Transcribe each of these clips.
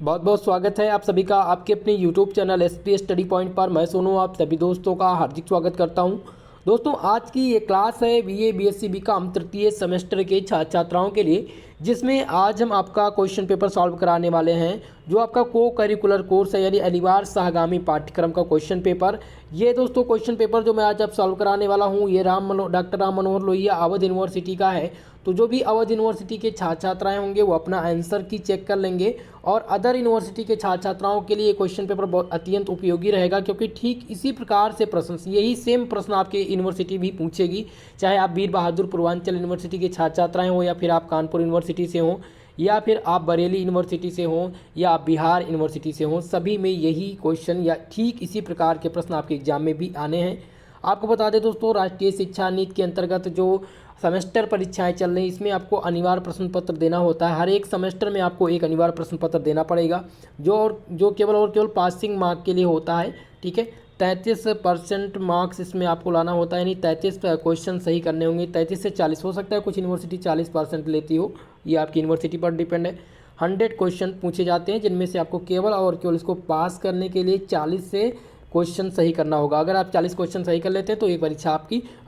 बहुत बहुत स्वागत है आप सभी का आपके अपने YouTube channel SPS study point पर। मैं सोनू आप सभी दोस्तों का हार्दिक स्वागत करता हूं। दोस्तों आज की ये क्लास है बीए बीएससी बीकॉम तृतीय सेमेस्टर के छात्र छात्राओं के लिए, जिसमें आज हम आपका क्वेश्चन पेपर सॉल्व कराने वाले हैं। जो आपका को करिकुलर कोर्स है यानी अनिवार्य सहगामी पाठ्यक्रम का क्वेश्चन पेपर। ये दोस्तों क्वेश्चन पेपर जो मैं आज आप सॉल्व कराने वाला हूँ ये डॉक्टर राम मनोहर लोहिया अवध यूनिवर्सिटी का है। तो जो भी अवध यूनिवर्सिटी के छात्र छात्राएं होंगे वो अपना आंसर की चेक कर लेंगे, और अदर यूनिवर्सिटी के छात्र छात्राओं के लिए क्वेश्चन पेपर बहुत अत्यंत उपयोगी रहेगा, क्योंकि ठीक इसी प्रकार से प्रश्न, यही सेम प्रश्न आपके यूनिवर्सिटी भी पूछेगी। चाहे आप वीर बहादुर पूर्वांचल यूनिवर्सिटी के छात्र छात्राएं हो, या फिर आप कानपुर यूनिवर्सिटी से हों, या फिर आप बरेली यूनिवर्सिटी से हों, या आप बिहार यूनिवर्सिटी से हों, सभी में यही क्वेश्चन या ठीक इसी प्रकार के प्रश्न आपके एग्जाम में भी आने हैं। आपको बता दें दोस्तों, राष्ट्रीय शिक्षा नीति के अंतर्गत जो सेमेस्टर परीक्षाएं चल रही हैं इसमें आपको अनिवार्य प्रश्न पत्र देना होता है। हर एक सेमेस्टर में आपको एक अनिवार्य प्रश्न पत्र देना पड़ेगा, जो केवल पासिंग मार्क के लिए होता है। ठीक है, 33% मार्क्स इसमें आपको लाना होता है, यानी 33 क्वेश्चन सही करने होंगे। 33 से 40 हो सकता है, कुछ यूनिवर्सिटी 40% लेती हो, ये आपकी यूनिवर्सिटी पर डिपेंड है। 100 क्वेश्चन पूछे जाते हैं, जिनमें से आपको केवल इसको पास करने के लिए 40 से क्वेश्चन सही करना होगा। अगर आप 40 क्वेश्चन सही कर लेते हैं तो एक परीक्षा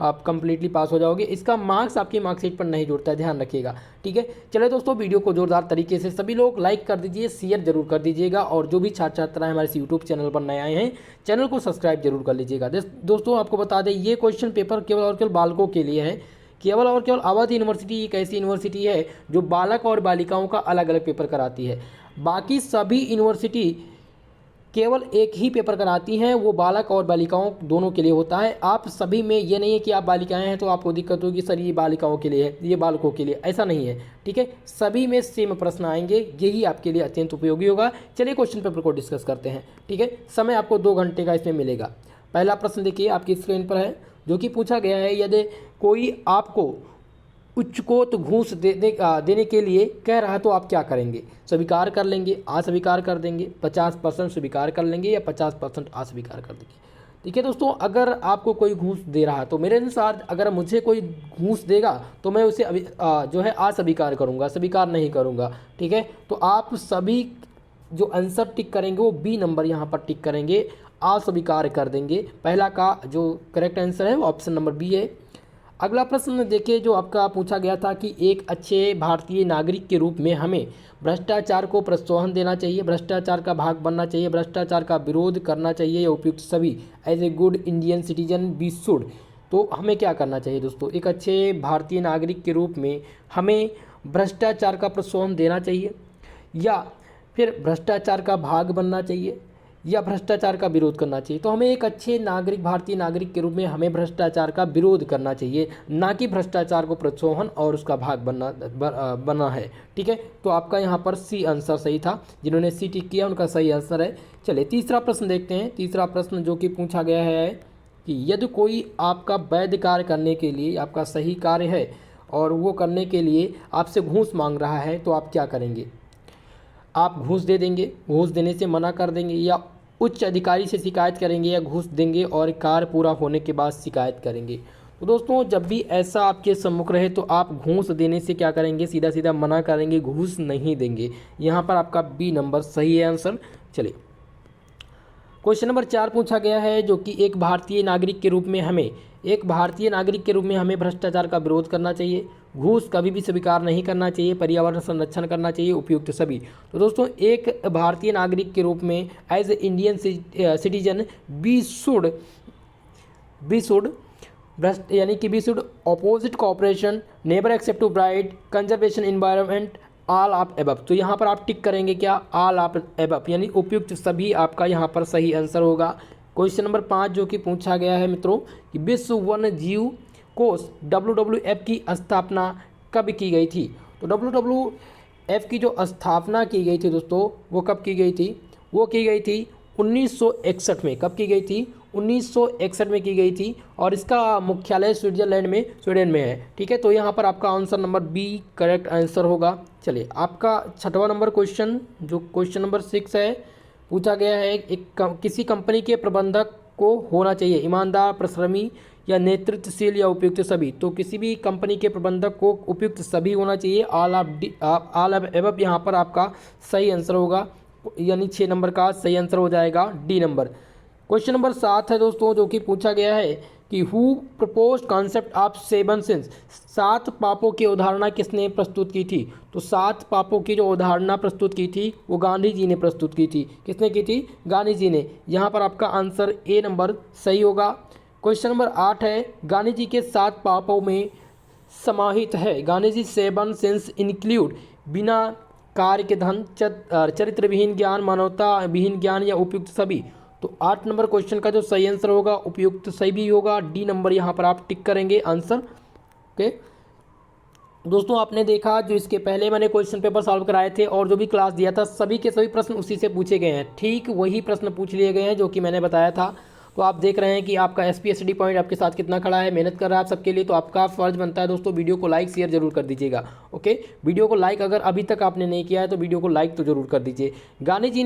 आप कंप्लीटली पास हो जाओगे। इसका मार्क्स आपकी मार्कशीट पर नहीं जुड़ता है, ध्यान रखिएगा। ठीक है, चलिए दोस्तों, वीडियो को जोरदार तरीके से सभी लोग लाइक कर दीजिए, शेयर जरूर कर दीजिएगा, और जो भी छात्र छात्राएं हमारे इस यूट्यूब चैनल पर नए आए हैं चैनल को सब्सक्राइब जरूर कर लीजिएगा। दोस्तों आपको बता दें, ये क्वेश्चन पेपर केवल बालकों के लिए है। केवल अवध यूनिवर्सिटी एक ऐसी यूनिवर्सिटी है जो बालक और बालिकाओं का अलग अलग पेपर कराती है। बाकी सभी यूनिवर्सिटी केवल एक ही पेपर कराती हैं, वो बालक और बालिकाओं दोनों के लिए होता है। आप सभी में ये नहीं है कि आप बालिकाएं हैं तो आपको दिक्कत होगी सर ये बालिकाओं के लिए है, ये बालकों के लिए, ऐसा नहीं है। ठीक है, सभी में सेम प्रश्न आएंगे, यही आपके लिए अत्यंत उपयोगी होगा। चलिए क्वेश्चन पेपर को डिस्कस करते हैं। ठीक है, समय आपको 2 घंटे का इसमें मिलेगा। पहला प्रश्न देखिए आपकी स्क्रीन पर है, जो कि पूछा गया है, यदि कोई आपको उच्चकोत घूस देने के लिए कह रहा तो आप क्या करेंगे? स्वीकार कर लेंगे, अस्वीकार कर देंगे, 50% स्वीकार कर लेंगे, या 50% अस्वीकार कर देंगे। ठीक है दोस्तों, अगर आपको कोई घूस दे रहा तो मेरे अनुसार अगर मुझे कोई घूस देगा तो मैं उसे जो है अस्वीकार करूंगा, स्वीकार नहीं करूंगा। ठीक है, तो आप सभी जो आंसर टिक करेंगे वो बी नंबर यहाँ पर टिक करेंगे, अस्वीकार कर देंगे। पहला का जो करेक्ट आंसर है वो ऑप्शन नंबर बी है। अगला प्रश्न देखिए, जो आपका पूछा गया था कि एक अच्छे भारतीय नागरिक के रूप में हमें भ्रष्टाचार को प्रोत्साहन देना चाहिए, भ्रष्टाचार का भाग बनना चाहिए, भ्रष्टाचार का विरोध करना चाहिए, या उपयुक्त सभी as a good Indian citizen we should. तो हमें क्या करना चाहिए दोस्तों? एक अच्छे भारतीय नागरिक के रूप में हमें भ्रष्टाचार का प्रोत्साहन देना चाहिए, या फिर भ्रष्टाचार का भाग बनना चाहिए, या भ्रष्टाचार का विरोध करना चाहिए? तो हमें एक अच्छे नागरिक, भारतीय नागरिक के रूप में हमें भ्रष्टाचार का विरोध करना चाहिए, ना कि भ्रष्टाचार को प्रोत्साहन और उसका भाग बनना है। ठीक है, तो आपका यहाँ पर सी आंसर सही था। जिन्होंने सी टिक किया उनका सही आंसर है। चलिए तीसरा प्रश्न देखते हैं। तीसरा प्रश्न जो कि पूछा गया है कि यदि कोई आपका वैध कार्य करने के लिए, आपका सही कार्य है और वो करने के लिए आपसे घूस मांग रहा है तो आप क्या करेंगे? आप घूस दे देंगे, घूस देने से मना कर देंगे, या उच्च अधिकारी से शिकायत करेंगे, या घूस देंगे और कार्य पूरा होने के बाद शिकायत करेंगे? तो दोस्तों जब भी ऐसा आपके सम्मुख रहे तो आप घूस देने से क्या करेंगे? सीधा सीधा मना करेंगे, घूस नहीं देंगे। यहाँ पर आपका बी नंबर सही है आंसर। चलिए क्वेश्चन नंबर 4 पूछा गया है, जो कि एक भारतीय नागरिक के रूप में हमें भ्रष्टाचार का विरोध करना चाहिए, घूस कभी भी स्वीकार नहीं करना चाहिए, पर्यावरण संरक्षण करना चाहिए, उपयुक्त सभी। तो दोस्तों एक भारतीय नागरिक के रूप में as a Indian citizen we should यानी कि we should opposite cooperation, never accept to bribe, conservation environment, all of above. तो यहाँ पर आप टिक करेंगे क्या? ऑल ऑफ एबव, यानी उपयुक्त सभी आपका यहाँ पर सही आंसर होगा। क्वेश्चन नंबर 5 जो कि पूछा गया है मित्रों कि विश्व वन्य जीव कोष WWF की स्थापना कब की गई थी? तो WWF की जो स्थापना की गई थी दोस्तों वो कब की गई थी? वो की गई थी 1961 में। कब की गई थी? 1961 में की गई थी, और इसका मुख्यालय स्वीडन में है। ठीक है, तो यहाँ पर आपका answer number B correct answer होगा। चलिए आपका 6वां नंबर क्वेश्चन, जो क्वेश्चन नंबर 6 है, पूछा गया है किसी कंपनी के प्रबंधक को होना चाहिए ईमानदार, परिश्रमी, या नेतृत्वशील, या उपयुक्त सभी। तो किसी भी कंपनी के प्रबंधक को उपयुक्त सभी होना चाहिए, ऑल ऑफ एबव यहाँ पर आपका सही आंसर होगा। यानी 6 नंबर का सही आंसर हो जाएगा डी नंबर। क्वेश्चन नंबर 7 है दोस्तों, जो कि पूछा गया है कि who propose concept of 7 since, 7 पापों की अवधारणा किसने प्रस्तुत की थी? तो 7 पापों की जो अवधारणा प्रस्तुत की थी वो गांधी जी ने प्रस्तुत की थी। किसने की थी? गांधी जी ने। यहाँ पर आपका आंसर ए नंबर सही होगा। क्वेश्चन नंबर 8 है, गांधी जी के 7 पापों में समाहित है। गांधी जी 7 सिंस इंक्लूड बिना कार्य के धन, चरित्र विहीन ज्ञान, मानवता विहीन ज्ञान या उपयुक्त सभी। तो 8 नंबर क्वेश्चन का जो सही आंसर होगा उपयुक्त सही भी होगा, डी नंबर यहाँ पर आप टिक करेंगे आंसर। ओके दोस्तों, आपने देखा जो इसके पहले मैंने क्वेश्चन पेपर सॉल्व कराए थे और जो भी क्लास दिया था सभी के सभी प्रश्न उसी से पूछे गए हैं। ठीक वही प्रश्न पूछ लिए गए हैं जो कि मैंने बताया था। तो आप देख रहे हैं कि आपका एसपी स्टडी पॉइंट आपके साथ कितना खड़ा है, मेहनत कर रहा है आप सबके लिए। तो आपका फर्ज बनता है दोस्तों वीडियो को लाइक शेयर जरूर कर दीजिएगा। ओके, वीडियो को लाइक अगर अभी तक आपने नहीं किया है तो वीडियो को लाइक तो जरूर कर दीजिए। गांधी जी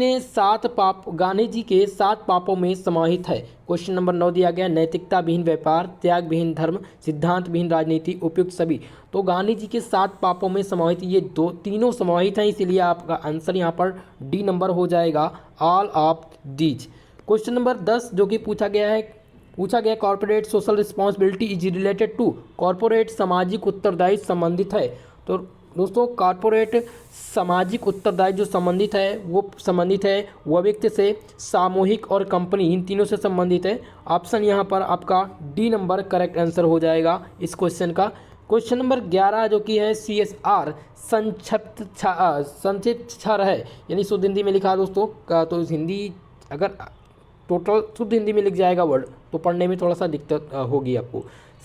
के 7 पापों में समाहित है। क्वेश्चन नंबर 9 दिया गया, नैतिकता विहीन व्यापार, त्याग विहीन धर्म, सिद्धांत विहीन राजनीति, उपयुक्त सभी। तो गांधी जी के 7 पापों में समाहित ये तीनों समाहित हैं, इसीलिए आपका आंसर यहाँ पर डी नंबर हो जाएगा, all of these. Question number 10 जो कि पूछा गया corporate social responsibility is related to, corporate सामाजिक उत्तरदायित्व संबंधित है। तो दोस्तों कॉर्पोरेट सामाजिक उत्तरदायित्व जो संबंधित है वो व्यक्ति से, सामूहिक और कंपनी, इन तीनों से संबंधित है। ऑप्शन यहाँ पर आपका डी नंबर करेक्ट आंसर हो जाएगा इस क्वेश्चन का। क्वेश्चन नंबर 11 जो कि है CSR संक्षिप्त क्षर है, यानी शुद्ध हिंदी में लिखा दोस्तों का, तो हिंदी अगर टोटल शुद्ध हिंदी में लिख जाएगा वर्ड तो पढ़ने में थोड़ा सा दिक्कत होगी आपको।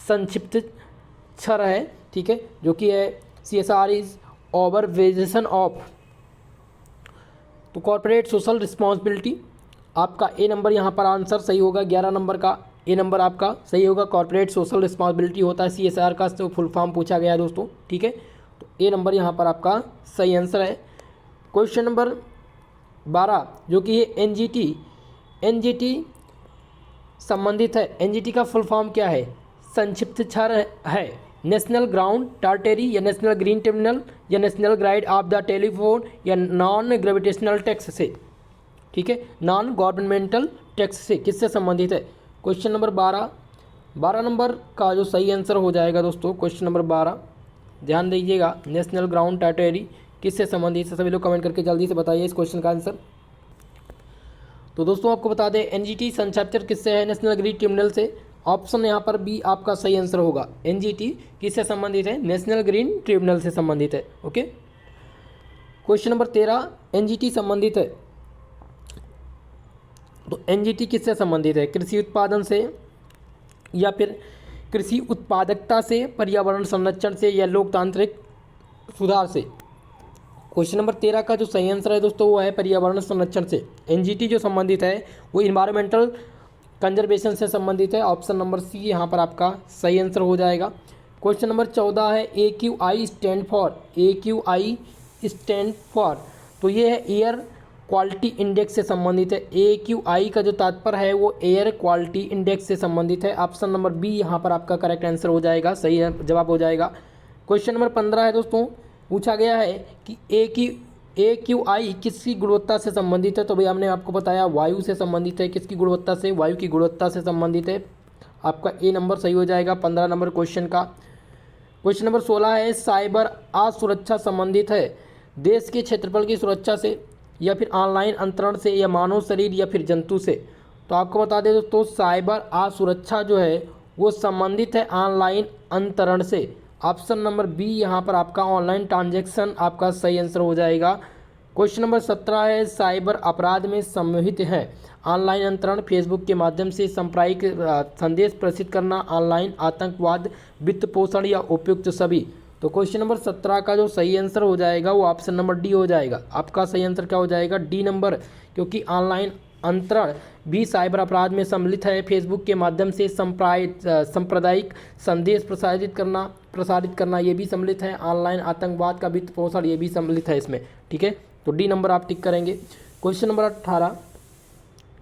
संक्षिप्त क्षर है, ठीक है, जो कि है CSR इज ऑर्गेनाइजेशन ऑफ, तो कॉर्पोरेट सोशल रिस्पॉन्सिबिलिटी। आपका ए नंबर यहाँ पर आंसर सही होगा, 11 नंबर का ए नंबर आपका सही होगा। कॉर्पोरेट सोशल रिस्पॉन्सिबिलिटी होता है CSR का, तो फुल फॉर्म पूछा गया है दोस्तों, ठीक है, तो ए नंबर यहाँ पर आपका सही आंसर है। क्वेश्चन नंबर 12 जो कि है NGT संबंधित है। NGT का फुल फॉर्म क्या है? संक्षिप्त क्षर है, नेशनल ग्राउंड टर्टियरी या नेशनल ग्रीन टर्मिनल या national grid of the telephone या नॉन ग्रेविटेशनल टैक्स से, ठीक है, नॉन गवर्नमेंटल टैक्स से किससे संबंधित है? क्वेश्चन नंबर 12 नंबर का जो सही आंसर हो जाएगा दोस्तों, क्वेश्चन नंबर 12 ध्यान दीजिएगा, नेशनल ग्राउंड टर्टियरी किससे संबंधित है? सभी लोग कमेंट करके जल्दी से बताइए इस क्वेश्चन का आंसर। तो दोस्तों आपको बता दें NGT संक्षिप्त किससे है? नेशनल ग्रीन ट्रिब्यूनल से। ऑप्शन यहाँ पर बी आपका सही आंसर होगा। NGT किससे संबंधित है? नेशनल ग्रीन ट्रिब्यूनल से संबंधित है। ओके, क्वेश्चन नंबर 13 NGT संबंधित है, तो NGT किससे संबंधित है? कृषि उत्पादन से या फिर कृषि उत्पादकता से, पर्यावरण संरक्षण से या लोकतांत्रिक सुधार से। क्वेश्चन नंबर 13 का जो सही आंसर है दोस्तों वो है पर्यावरण संरक्षण से। NGT जो संबंधित है वो इन्वायरमेंटल कंजर्वेशन से संबंधित है। ऑप्शन नंबर सी यहाँ पर आपका सही आंसर हो जाएगा। क्वेश्चन नंबर 14 है AQI स्टैंड फॉर, तो ये है एयर क्वालिटी इंडेक्स से संबंधित है। AQI का जो तात्पर्य है वो एयर क्वालिटी इंडेक्स से संबंधित है। ऑप्शन नंबर बी यहाँ पर आपका करेक्ट आंसर हो जाएगा, सही जवाब हो जाएगा। क्वेश्चन नंबर 15 है दोस्तों, पूछा गया है कि AQI किसकी गुणवत्ता से संबंधित है? तो भाई हमने आपको बताया वायु से संबंधित है। किसकी गुणवत्ता से? वायु की गुणवत्ता से संबंधित है। आपका ए नंबर सही हो जाएगा 15 नंबर क्वेश्चन का। क्वेश्चन नंबर 16 है साइबर असुरक्षा संबंधित है देश के क्षेत्रफल की सुरक्षा से या फिर ऑनलाइन अंतरण से या मानव शरीर या फिर जंतु से। तो आपको बता दें दोस्तों साइबर असुरक्षा जो है वो संबंधित है ऑनलाइन अंतरण से। ऑप्शन नंबर बी यहाँ पर आपका ऑनलाइन ट्रांजैक्शन आपका सही आंसर हो जाएगा। क्वेश्चन नंबर 17 है साइबर अपराध में सम्मिलित है ऑनलाइन अंतरण, फेसबुक के माध्यम से सांप्रदायिक संदेश प्रेषित करना, ऑनलाइन आतंकवाद, वित्त पोषण या उपयुक्त सभी। तो क्वेश्चन नंबर 17 का जो सही आंसर हो जाएगा वो ऑप्शन नंबर डी हो जाएगा। आपका सही आंसर क्या हो जाएगा? डी नंबर, क्योंकि ऑनलाइन अंतरण भी साइबर अपराध में सम्मिलित है। फेसबुक के माध्यम से सांप्रदायिक संदेश प्रसारित करना ये भी सम्मिलित है। ऑनलाइन आतंकवाद का वित्त पोषण ये भी सम्मिलित है इसमें, ठीक है। तो डी नंबर आप टिक करेंगे। क्वेश्चन नंबर 18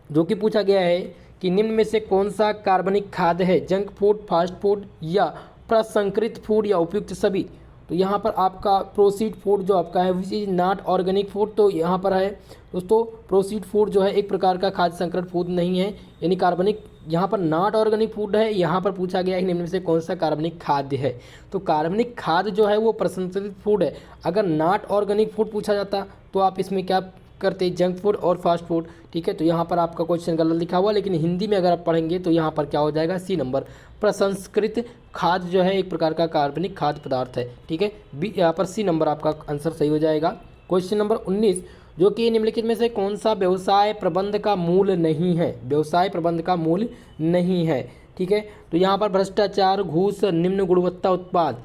जो कि पूछा गया है कि निम्न में से कौन सा कार्बनिक खाद्य है? जंक फूड, फास्ट फूड या प्रसंस्कृत फूड या उपयुक्त सभी। तो यहाँ पर आपका प्रोसीड फूड जो आपका है which is not organic food, तो यहाँ पर है दोस्तों प्रोसीड फूड जो है एक प्रकार का खाद्य संकरण फूड नहीं है, यानी कार्बनिक। यहाँ पर नॉट ऑर्गेनिक फूड है, यहाँ पर पूछा गया है निम्न में से कौन सा कार्बनिक खाद्य है, तो कार्बनिक खाद्य जो है वो प्रसंस्कृत फूड है। अगर नॉट ऑर्गेनिक फूड पूछा जाता तो आप इसमें क्या करते, जंक फूड और फास्ट फूड, ठीक है। तो यहाँ पर आपका क्वेश्चन गलत लिखा हुआ, लेकिन हिंदी में अगर आप पढ़ेंगे तो यहाँ पर क्या हो जाएगा, सी नंबर, प्रसंस्कृत खाद्य जो है एक प्रकार का कार्बनिक खाद्य पदार्थ है, ठीक है। बी यहाँ पर सी नंबर आपका आंसर सही हो जाएगा। क्वेश्चन नंबर 19, जो कि निम्नलिखित में से कौन सा व्यवसाय प्रबंध का मूल नहीं है, व्यवसाय प्रबंध का मूल नहीं है, ठीक है। तो यहाँ पर भ्रष्टाचार, घूस, निम्न गुणवत्ता उत्पाद,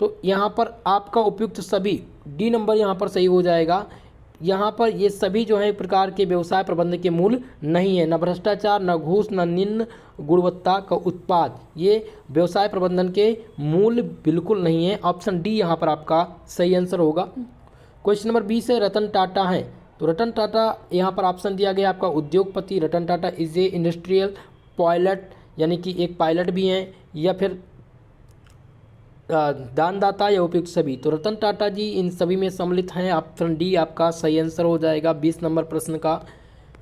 तो यहाँ पर आपका उपयुक्त सभी डी नंबर यहाँ पर सही हो जाएगा। यहाँ पर ये सभी जो है एक प्रकार के व्यवसाय प्रबंध के मूल नहीं है, न भ्रष्टाचार, न घूस, न निम्न गुणवत्ता का उत्पाद, ये व्यवसाय प्रबंधन के मूल बिल्कुल नहीं है। ऑप्शन डी यहाँ पर आपका सही आंसर होगा। क्वेश्चन नंबर 20 है, रतन टाटा है, तो रतन टाटा यहाँ पर ऑप्शन दिया गया आपका उद्योगपति। Ratan Tata is a industrial pilot, यानी कि एक पायलट भी हैं, या फिर दानदाता या उपयुक्त सभी, तो रतन टाटा जी इन सभी में सम्मिलित हैं। ऑप्शन डी आपका सही आंसर हो जाएगा 20 नंबर प्रश्न का।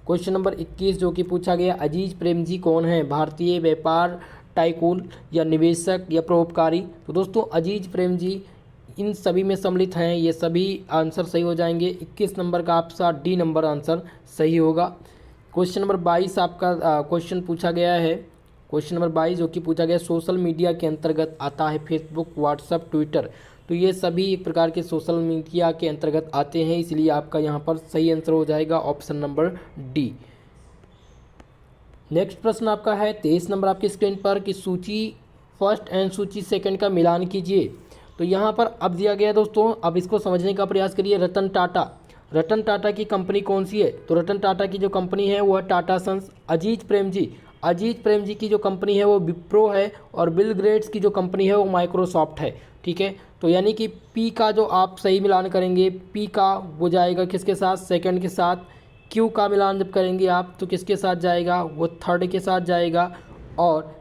क्वेश्चन नंबर 21 जो कि पूछा गया, अजीज प्रेम जी कौन है, भारतीय व्यापार टाइकून या निवेशक या परोपकारी, तो दोस्तों अजीज प्रेम जी इन सभी में सम्मिलित हैं, ये सभी आंसर सही हो जाएंगे। 21 नंबर का आपका डी नंबर आंसर सही होगा। क्वेश्चन नंबर 22 आपका क्वेश्चन पूछा गया है, क्वेश्चन नंबर 22 जो कि पूछा गया, सोशल मीडिया के अंतर्गत आता है फेसबुक, व्हाट्सएप, ट्विटर, तो ये सभी एक प्रकार के सोशल मीडिया के अंतर्गत आते हैं, इसलिए आपका यहाँ पर सही आंसर हो जाएगा ऑप्शन नंबर डी। नेक्स्ट प्रश्न आपका है 23 नंबर आपकी स्क्रीन पर कि सूची फर्स्ट एंड सूची सेकंड का मिलान कीजिए। तो यहाँ पर अब दिया गया दोस्तों, अब इसको समझने का प्रयास करिए। रतन टाटा, रतन टाटा की कंपनी कौन सी है, तो रतन टाटा की जो कंपनी है वो है टाटा सन्स। अजीज प्रेम जी, अजीत प्रेम जी की जो कंपनी है वो विप्रो है, और बिल गेट्स की जो कंपनी है वो माइक्रोसॉफ्ट है, ठीक है। तो यानी कि पी का जो आप सही मिलान करेंगे, पी का वो जाएगा किसके साथ, सेकंड के साथ। क्यू का मिलान जब करेंगे आप तो किसके साथ जाएगा, वो थर्ड के साथ जाएगा। और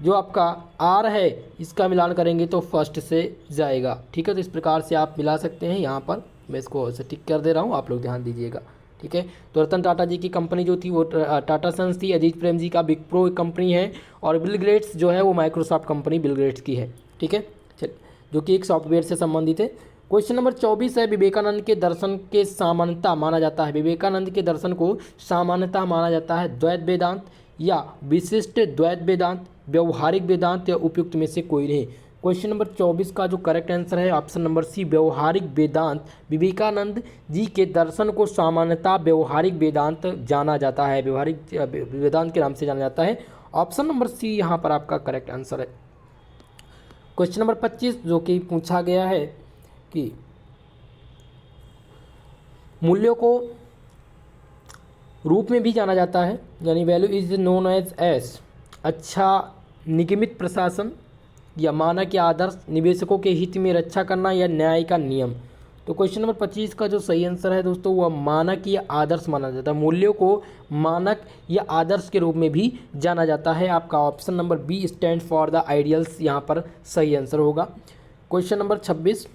जो आपका आर है इसका मिलान करेंगे तो फर्स्ट से जाएगा, ठीक है। तो इस प्रकार से आप मिला सकते हैं। यहाँ पर मैं इसको ऐसे टिक कर दे रहा हूँ, आप लोग ध्यान दीजिएगा, ठीक है। तो रतन टाटा जी की कंपनी जो थी वो टाटा सन्स थी, अजीत प्रेम जी का विप्रो कंपनी है, और बिल गेट्स जो है वो माइक्रोसॉफ्ट कंपनी बिल गेट्स की है, ठीक है, चलिए, जो कि एक सॉफ्टवेयर से संबंधित है। क्वेश्चन नंबर 24 है, विवेकानंद के दर्शन के सामान्यता माना जाता है, विवेकानंद के दर्शन को सामान्यता माना जाता है द्वैत वेदांत या विशिष्ट द्वैत वेदांत, व्यवहारिक वेदांत या उपयुक्त में से कोई नहीं। क्वेश्चन नंबर 24 का जो करेक्ट आंसर है ऑप्शन नंबर सी, व्यवहारिक वेदांत। विवेकानंद जी के दर्शन को सामान्यतः व्यवहारिक वेदांत जाना जाता है, व्यवहारिक वेदांत के नाम से जाना जाता है। ऑप्शन नंबर सी यहाँ पर आपका करेक्ट आंसर है। क्वेश्चन नंबर 25 जो कि पूछा गया है कि मूल्यों को रूप में भी जाना जाता है, यानी वैल्यू इज नोन एज अच्छा निगमित प्रशासन या मानक या आदर्श, निवेशकों के हित में रक्षा करना या न्याय का नियम। तो क्वेश्चन नंबर 25 का जो सही आंसर है दोस्तों वह मानक या आदर्श माना जाता है, मूल्यों को मानक या आदर्श के रूप में भी जाना जाता है। आपका option number B stand for the ideals यहाँ पर सही आंसर होगा। क्वेश्चन नंबर 26,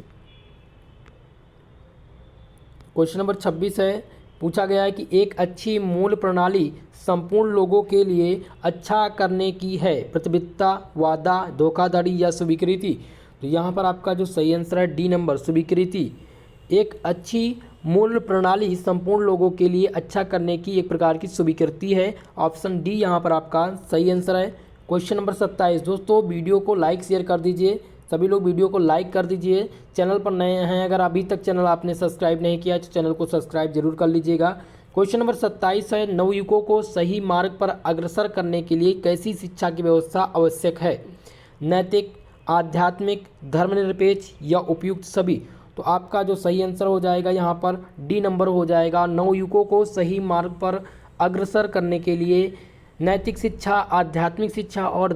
क्वेश्चन नंबर 26 है, पूछा गया है कि एक अच्छी मूल प्रणाली संपूर्ण लोगों के लिए अच्छा करने की है, प्रतिबद्धता, वादा, धोखाधड़ी या स्वीकृति। तो यहाँ पर आपका जो सही आंसर है डी नंबर, स्वीकृति। एक अच्छी मूल प्रणाली संपूर्ण लोगों के लिए अच्छा करने की एक प्रकार की स्वीकृति है। ऑप्शन डी यहाँ पर आपका सही आंसर है। क्वेश्चन नंबर 27 दोस्तों, वीडियो को लाइक शेयर कर दीजिए, सभी लोग वीडियो को लाइक कर दीजिए। चैनल पर नए हैं, अगर अभी तक चैनल आपने सब्सक्राइब नहीं किया तो चैनल को सब्सक्राइब जरूर कर लीजिएगा। क्वेश्चन नंबर 27 है, नवयुवकों को सही मार्ग पर अग्रसर करने के लिए कैसी शिक्षा की व्यवस्था आवश्यक है, नैतिक, आध्यात्मिक, धर्मनिरपेक्ष या उपयुक्त सभी। तो आपका जो सही आंसर हो जाएगा यहाँ पर डी नंबर हो जाएगा। नवयुवकों को सही मार्ग पर अग्रसर करने के लिए नैतिक शिक्षा, आध्यात्मिक शिक्षा और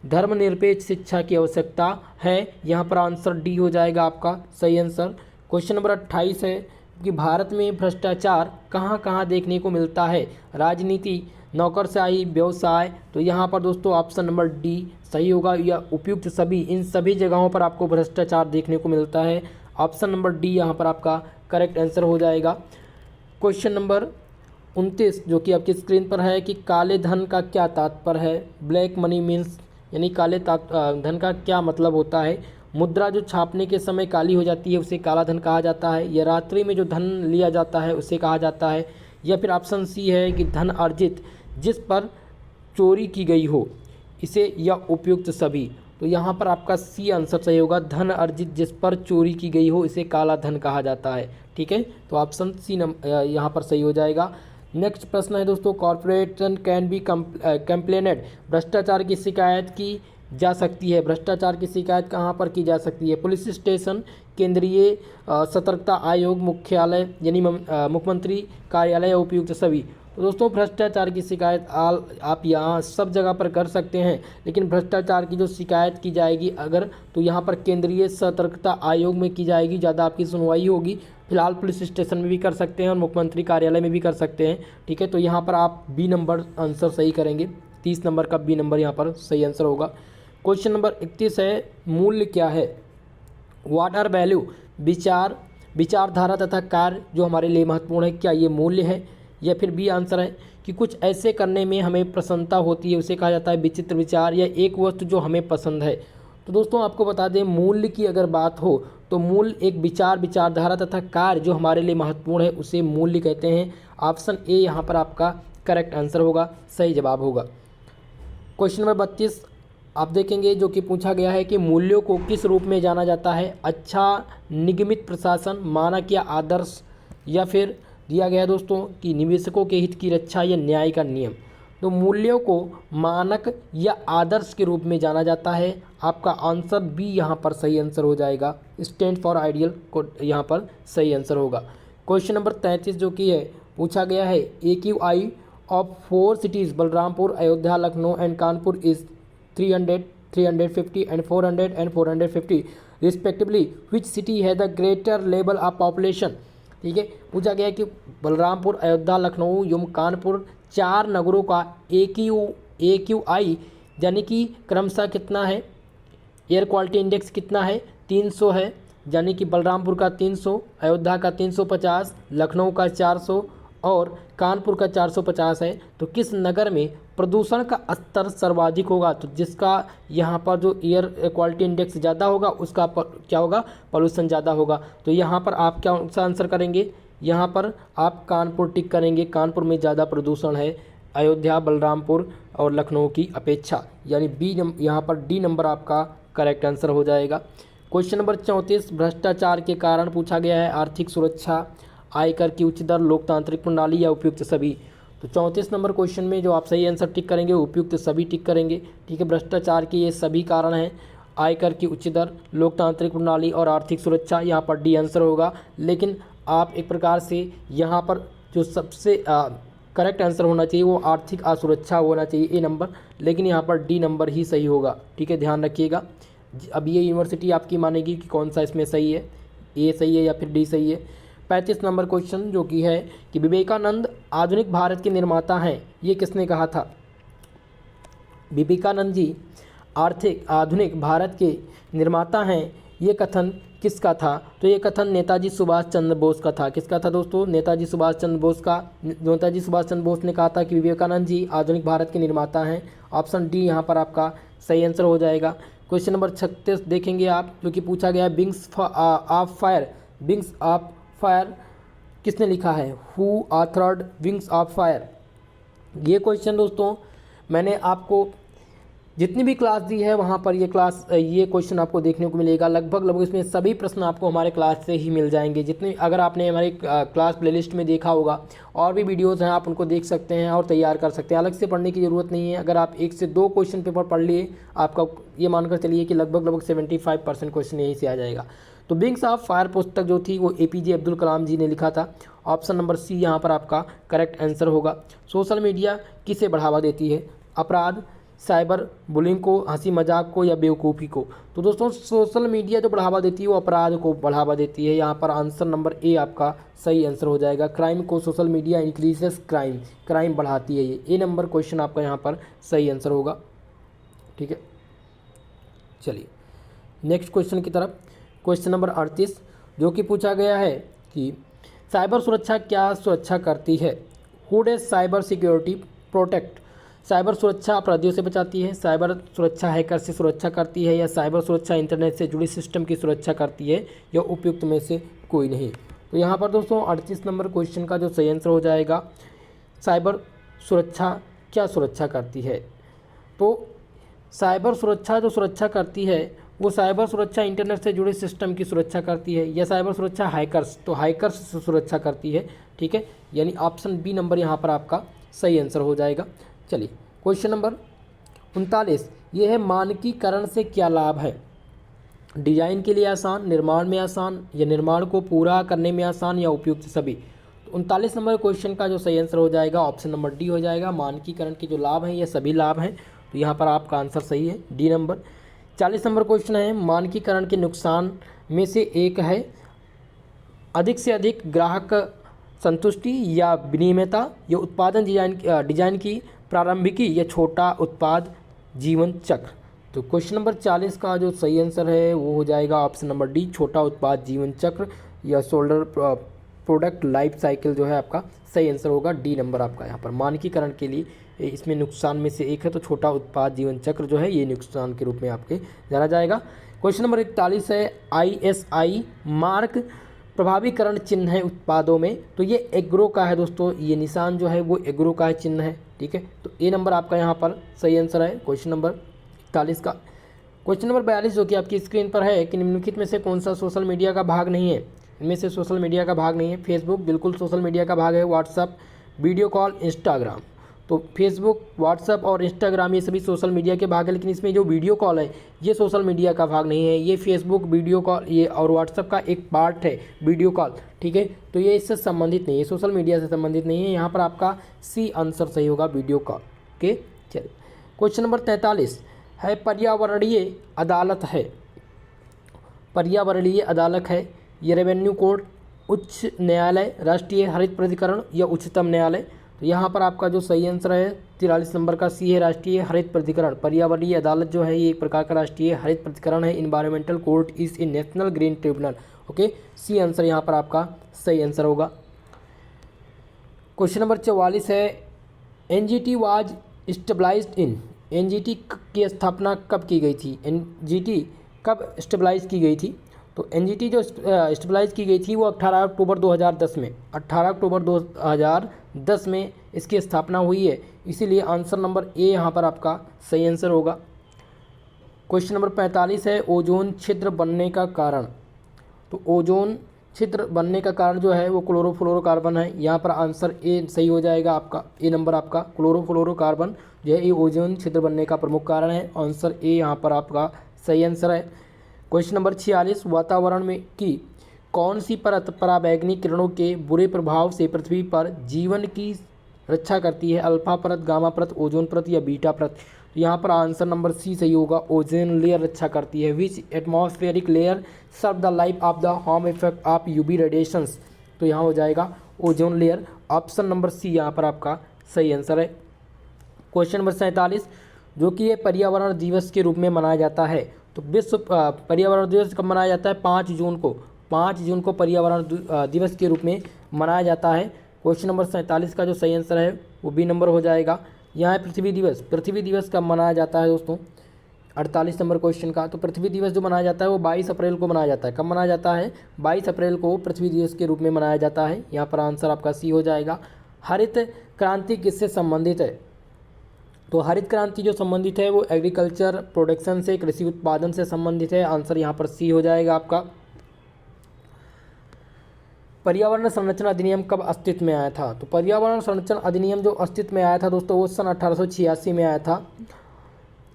धर्मनिरपेक्ष शिक्षा की आवश्यकता है। यहाँ पर आंसर डी हो जाएगा आपका सही आंसर। क्वेश्चन नंबर 28 है कि भारत में भ्रष्टाचार कहाँ कहाँ देखने को मिलता है, राजनीति, नौकरशाही, व्यवसाय, तो यहाँ पर दोस्तों ऑप्शन नंबर डी सही होगा। या उपयुक्त सभी, इन सभी जगहों पर आपको भ्रष्टाचार देखने को मिलता है। ऑप्शन नंबर डी यहाँ पर आपका करेक्ट आंसर हो जाएगा। क्वेश्चन नंबर 29 जो कि आपकी स्क्रीन पर है कि काले धन का क्या तात्पर्य है। ब्लैक मनी मीन्स, यानी काले धन का क्या मतलब होता है। मुद्रा जो छापने के समय काली हो जाती है उसे काला धन कहा जाता है। या रात्रि में जो धन लिया जाता है उसे कहा जाता है। या फिर ऑप्शन सी है कि धन अर्जित जिस पर चोरी की गई हो इसे, या उपयुक्त सभी। तो यहाँ पर आपका सी आंसर सही होगा। धन अर्जित जिस पर चोरी की गई हो इसे काला धन कहा जाता है। ठीक है, तो ऑप्शन सी यहाँ पर सही हो जाएगा। नेक्स्ट प्रश्न है दोस्तों, कॉर्पोरेशन कैन बी कंप्लेनेड, भ्रष्टाचार की शिकायत की जा सकती है। भ्रष्टाचार की शिकायत कहाँ पर की जा सकती है। पुलिस स्टेशन, केंद्रीय सतर्कता आयोग, मुख्यालय यानी मुख्यमंत्री कार्यालय, या उपयुक्त सभी। तो दोस्तों भ्रष्टाचार की शिकायत आप यहाँ सब जगह पर कर सकते हैं, लेकिन भ्रष्टाचार की जो शिकायत की जाएगी अगर, तो यहाँ पर केंद्रीय सतर्कता आयोग में की जाएगी, ज़्यादा आपकी सुनवाई होगी। फिलहाल पुलिस स्टेशन में भी कर सकते हैं और मुख्यमंत्री कार्यालय में भी कर सकते हैं। ठीक है, तो यहाँ पर आप बी नंबर आंसर सही करेंगे। 30 नंबर का बी नंबर यहाँ पर सही आंसर होगा। क्वेश्चन नंबर 31 है, मूल्य क्या है। व्हाट आर वैल्यू, विचारधारा तथा कार्य जो हमारे लिए महत्वपूर्ण है, क्या ये मूल्य है। या फिर बी आंसर है कि कुछ ऐसे करने में हमें प्रसन्नता होती है उसे कहा जाता है विचित्र विचार, या एक वस्तु जो हमें पसंद है। तो दोस्तों आपको बता दें, मूल्य की अगर बात हो तो मूल्य एक विचारधारा तथा कार्य जो हमारे लिए महत्वपूर्ण है उसे मूल्य कहते हैं। ऑप्शन ए यहाँ पर आपका करेक्ट आंसर होगा, सही जवाब होगा। क्वेश्चन नंबर 32 आप देखेंगे जो कि पूछा गया है कि मूल्यों को किस रूप में जाना जाता है। अच्छा निगमित प्रशासन, मानक या आदर्श, या फिर दिया गया दोस्तों कि निवेशकों के हित की रक्षा या न्याय का नियम। तो मूल्यों को मानक या आदर्श के रूप में जाना जाता है। आपका आंसर बी यहाँ पर सही आंसर हो जाएगा। स्टैंड फॉर आइडियल को यहाँ पर सही आंसर होगा। क्वेश्चन नंबर 33 जो कि है पूछा गया है, AQI of 4 cities Balrampur, Ayodhya, Lucknow and Kanpur is 300, 350 and 400 and 450 respectively, which city है the greater level of population. ठीक है, पूछा गया कि बलरामपुर, अयोध्या, लखनऊ एवं कानपुर 4 नगरों का AQI यानी कि क्रमशः कितना है, एयर क्वालिटी इंडेक्स कितना है, 300 है। यानी कि बलरामपुर का 300, अयोध्या का 350, लखनऊ का 400 और कानपुर का 450 है। तो किस नगर में प्रदूषण का स्तर सर्वाधिक होगा। तो जिसका यहाँ पर जो एयर क्वालिटी इंडेक्स ज़्यादा होगा उसका क्या होगा, पॉल्यूशन ज़्यादा होगा। तो यहाँ पर आप क्या सा आंसर करेंगे, यहाँ पर आप कानपुर टिक करेंगे। कानपुर में ज़्यादा प्रदूषण है अयोध्या, बलरामपुर और लखनऊ की अपेक्षा, यानी बी यहाँ पर डी नंबर आपका करेक्ट आंसर हो जाएगा। क्वेश्चन नंबर 34 भ्रष्टाचार के कारण पूछा गया है। आर्थिक सुरक्षा, आयकर की उच्च दर, लोकतांत्रिक प्रणाली, या उपयुक्त सभी। तो 34 नंबर क्वेश्चन में जो आप सही आंसर टिक करेंगे उपयुक्त सभी टिक करेंगे। ठीक है, भ्रष्टाचार के ये सभी कारण हैं, आयकर की उच्च दर, लोकतांत्रिक प्रणाली और आर्थिक सुरक्षा। यहाँ पर डी आंसर होगा। लेकिन आप एक प्रकार से यहाँ पर जो सबसे करेक्ट आंसर होना चाहिए वो आर्थिक असुरक्षा होना चाहिए, ए नंबर, लेकिन यहाँ पर डी नंबर ही सही होगा। ठीक है, ध्यान रखिएगा। अब ये यूनिवर्सिटी आपकी मानेगी कि कौन सा इसमें सही है, ए सही है या फिर डी सही है। 35 नंबर क्वेश्चन जो कि है कि विवेकानंद आधुनिक भारत के निर्माता हैं, ये किसने कहा था। विवेकानंद जी आधुनिक भारत के निर्माता हैं, ये कथन किसका था। तो ये कथन नेताजी सुभाष चंद्र बोस का था। किसका था दोस्तों, नेताजी सुभाष चंद्र बोस का। नेताजी सुभाष चंद्र बोस ने कहा था कि विवेकानंद जी आधुनिक भारत के निर्माता हैं। ऑप्शन डी यहाँ पर आपका सही आंसर हो जाएगा। क्वेश्चन नंबर 36 देखेंगे आप जो कि पूछा गया है, विंग्स ऑफ फायर किसने लिखा है। Who authored wings of fire. ये क्वेश्चन दोस्तों मैंने आपको जितनी भी क्लास दी है वहाँ पर ये क्वेश्चन आपको देखने को मिलेगा। लगभग इसमें सभी प्रश्न आपको हमारे क्लास से ही मिल जाएंगे। जितने अगर आपने हमारे क्लास प्लेलिस्ट में देखा होगा, और भी वीडियोस हैं आप उनको देख सकते हैं और तैयार कर सकते हैं। अलग से पढ़ने की ज़रूरत नहीं है। अगर आप 1 से 2 क्वेश्चन पेपर पढ़ लिए, आपका ये मानकर चलिए कि लगभग 75% क्वेश्चन यहीं से आ जाएगा। तो विंग्स ऑफ फायर पुस्तक जो थी वो APJ अब्दुल कलाम जी ने लिखा था। ऑप्शन नंबर सी यहाँ पर आपका करेक्ट आंसर होगा। सोशल मीडिया किसे बढ़ावा देती है। अपराध, साइबर बुलिंग को, हंसी मजाक को या बेवकूफ़ी को? तो दोस्तों सोशल मीडिया जो बढ़ावा देती है वो अपराध को बढ़ावा देती है। यहाँ पर आंसर नंबर ए आपका सही आंसर हो जाएगा। क्राइम को social media increases crime, crime बढ़ाती है ये। ए नंबर क्वेश्चन आपका यहाँ पर सही आंसर होगा। ठीक है, चलिए नेक्स्ट क्वेश्चन की तरफ। क्वेश्चन नंबर 38 जो कि पूछा गया है कि साइबर सुरक्षा क्या सुरक्षा करती है? Who does cyber security protect? Cyber सुरक्षा अपराधियों से बचाती है, साइबर सुरक्षा हैकर से सुरक्षा करती है, या साइबर सुरक्षा इंटरनेट से जुड़ी सिस्टम की सुरक्षा करती है, या उपयुक्त में से कोई नहीं? तो यहाँ पर दोस्तों 38 नंबर क्वेश्चन का जो सही आंसर हो जाएगा, साइबर सुरक्षा क्या सुरक्षा करती है? तो साइबर सुरक्षा जो सुरक्षा करती है वो साइबर सुरक्षा इंटरनेट से जुड़े सिस्टम की सुरक्षा करती है, या साइबर सुरक्षा हैकर्स, तो हैकर्स से सुरक्षा करती है। ठीक है, यानी ऑप्शन बी नंबर यहाँ पर आपका सही आंसर हो जाएगा। चलिए क्वेश्चन नंबर 39 ये है, मानकीकरण से क्या लाभ है? डिजाइन के लिए आसान, निर्माण में आसान, या निर्माण को पूरा करने में आसान, या उपयुक्त सभी? तो 39 नंबर क्वेश्चन का जो सही आंसर हो जाएगा ऑप्शन नंबर डी हो जाएगा। मानकीकरण के जो लाभ हैं ये सभी लाभ हैं, तो यहाँ पर आपका आंसर सही है, डी नंबर। 40 नंबर क्वेश्चन है, मानकीकरण के नुकसान में से एक है अधिक से अधिक ग्राहक संतुष्टि या विनियमितता, या उत्पादन डिजाइन की प्रारंभिकी, या छोटा उत्पाद जीवन चक्र? तो क्वेश्चन नंबर 40 का जो सही आंसर है वो हो जाएगा ऑप्शन नंबर डी, छोटा उत्पाद जीवन चक्र, या शोल्डर प्रोडक्ट लाइफ साइकिल जो है आपका सही आंसर होगा, डी नंबर आपका यहाँ पर। मानकीकरण के लिए इसमें नुकसान में से एक है, तो छोटा उत्पाद जीवन चक्र जो है ये नुकसान के रूप में आपके जाना जाएगा। क्वेश्चन नंबर 41 है, ISI मार्क प्रभावीकरण चिन्ह है उत्पादों में, तो ये एग्रो का है दोस्तों, ये निशान जो है वो एग्रो का है, चिन्ह है। ठीक है, तो ए नंबर आपका यहाँ पर सही आंसर है क्वेश्चन नंबर 41 का। क्वेश्चन नंबर 42 जो कि आपकी स्क्रीन पर है कि निम्नलिखित में से कौन सा सोशल मीडिया का भाग नहीं है? इनमें से सोशल मीडिया का भाग नहीं है। फेसबुक बिल्कुल सोशल मीडिया का भाग है, व्हाट्सअप, वीडियो कॉल, इंस्टाग्राम। तो फेसबुक, व्हाट्सअप और इंस्टाग्राम ये सभी सोशल मीडिया के भाग है, लेकिन इसमें जो वीडियो कॉल है ये सोशल मीडिया का भाग नहीं है। ये फेसबुक, वीडियो कॉल ये और व्हाट्सअप का एक पार्ट है वीडियो कॉल। ठीक है, तो ये इससे संबंधित नहीं है, सोशल मीडिया से संबंधित नहीं है। यहाँ पर आपका सी आंसर सही होगा, वीडियो कॉल। ओके, चलिए क्वेश्चन नंबर 43 है, पर्यावरणीय अदालत है। पर्यावरणीय अदालत है ये रेवेन्यू कोर्ट, उच्च न्यायालय, राष्ट्रीय हरित प्राधिकरण, या उच्चतम न्यायालय? तो यहाँ पर आपका जो सही आंसर है 43 नंबर का सी है, राष्ट्रीय हरित प्राधिकरण। पर्यावरणीय अदालत जो है ये एक प्रकार का राष्ट्रीय हरित प्राधिकरण है। Environmental court is a national green tribunal. Okay, C answer यहाँ पर आपका सही आंसर होगा। क्वेश्चन नंबर 44 है, NGT was stabilized in. NGT की स्थापना कब की गई थी? NGT कब स्टेबलाइज की गई थी? तो NGT जो स्टेबलाइज की गई थी वो 18 अक्टूबर 2010 में, 18 अक्टूबर 2010 में इसकी स्थापना हुई है, इसीलिए आंसर नंबर ए यहाँ पर आपका सही आंसर होगा। क्वेश्चन नंबर 45 है, ओजोन छिद्र बनने का कारण। तो ओजोन छिद्र बनने का कारण जो है वो क्लोरोफ्लोरोकार्बन है, यहाँ पर आंसर ए सही हो जाएगा आपका, ए नंबर आपका। क्लोरोफ्लोरोकार्बन जो है ये ओजोन छिद्र बनने का प्रमुख कारण है, आंसर ए यहाँ पर आपका सही आंसर है। क्वेश्चन नंबर 46, वातावरण में की कौन सी परत पराबैंगनी किरणों के बुरे प्रभाव से पृथ्वी पर जीवन की रक्षा करती है? अल्फा परत, गामा परत, ओजोन परत, या बीटा परत? तो यहाँ पर आंसर नंबर सी सही होगा, ओजोन लेयर रक्षा करती है। Which atmospheric layer serve the life of the home effect of UV radiations? तो यहाँ हो जाएगा ozone layer, option number C यहाँ पर आपका सही आंसर है। क्वेश्चन नंबर 47 जो कि ये पर्यावरण दिवस के रूप में मनाया जाता है, तो विश्व पर्यावरण दिवस कब मनाया जाता है? 5 जून को। 5 जून को पर्यावरण दिवस के रूप में मनाया जाता है। क्वेश्चन नंबर 47 का जो सही आंसर है वो बी नंबर हो जाएगा। यहाँ है पृथ्वी दिवस। पृथ्वी दिवस कब मनाया जाता है दोस्तों? 48 नंबर क्वेश्चन का। तो पृथ्वी दिवस जो मनाया जाता है वो 22 अप्रैल को मनाया जाता है। कब मनाया जाता है? 22 अप्रैल को पृथ्वी दिवस के रूप में मनाया जाता है। यहाँ पर आंसर आपका सी हो जाएगा। हरित क्रांति किससे संबंधित है? तो हरित क्रांति जो संबंधित है वो एग्रीकल्चर प्रोडक्शन से, कृषि उत्पादन से संबंधित है। आंसर यहाँ पर सी हो जाएगा आपका। पर्यावरण संरक्षण अधिनियम कब अस्तित्व में आया था? तो पर्यावरण संरक्षण अधिनियम जो अस्तित्व में आया था दोस्तों वो सन 1886 में आया था।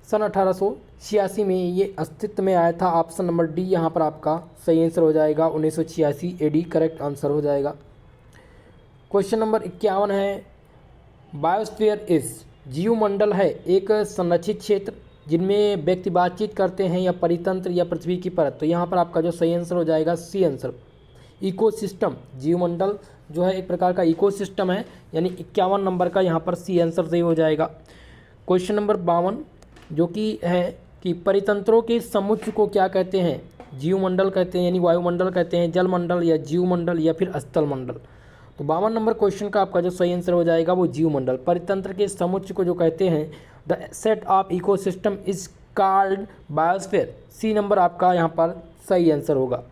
सन 1886 में ये अस्तित्व में आया था। ऑप्शन नंबर डी यहाँ पर आपका सही आंसर हो जाएगा। 1986 AD करेक्ट आंसर हो जाएगा। क्वेश्चन नंबर 51 है, बायोस्फीयर इज जीवमंडल है एक संरक्षित क्षेत्र जिनमें व्यक्ति बातचीत करते हैं या परितंत्र या पृथ्वी की परत। तो यहाँ पर आपका जो सही आंसर हो जाएगा सी आंसर। इकोसिस्टम, जीवमंडल जो है एक प्रकार का इकोसिस्टम है, यानी 51 नंबर का यहाँ पर सी आंसर सही हो जाएगा। क्वेश्चन नंबर 52 जो कि है कि परितंत्रों के समुच्चय को क्या कहते हैं? जीवमंडल कहते हैं, यानी वायुमंडल कहते हैं, जलमंडल या जीवमंडल या फिर स्थल मंडल। तो 52 नंबर क्वेश्चन का आपका जो सही आंसर हो जाएगा वो जीवमंडल। परितंत्र के समुच्चय को जो कहते हैं the set of ecosystem is called biosphere. C number आपका यहाँ पर सही आंसर होगा।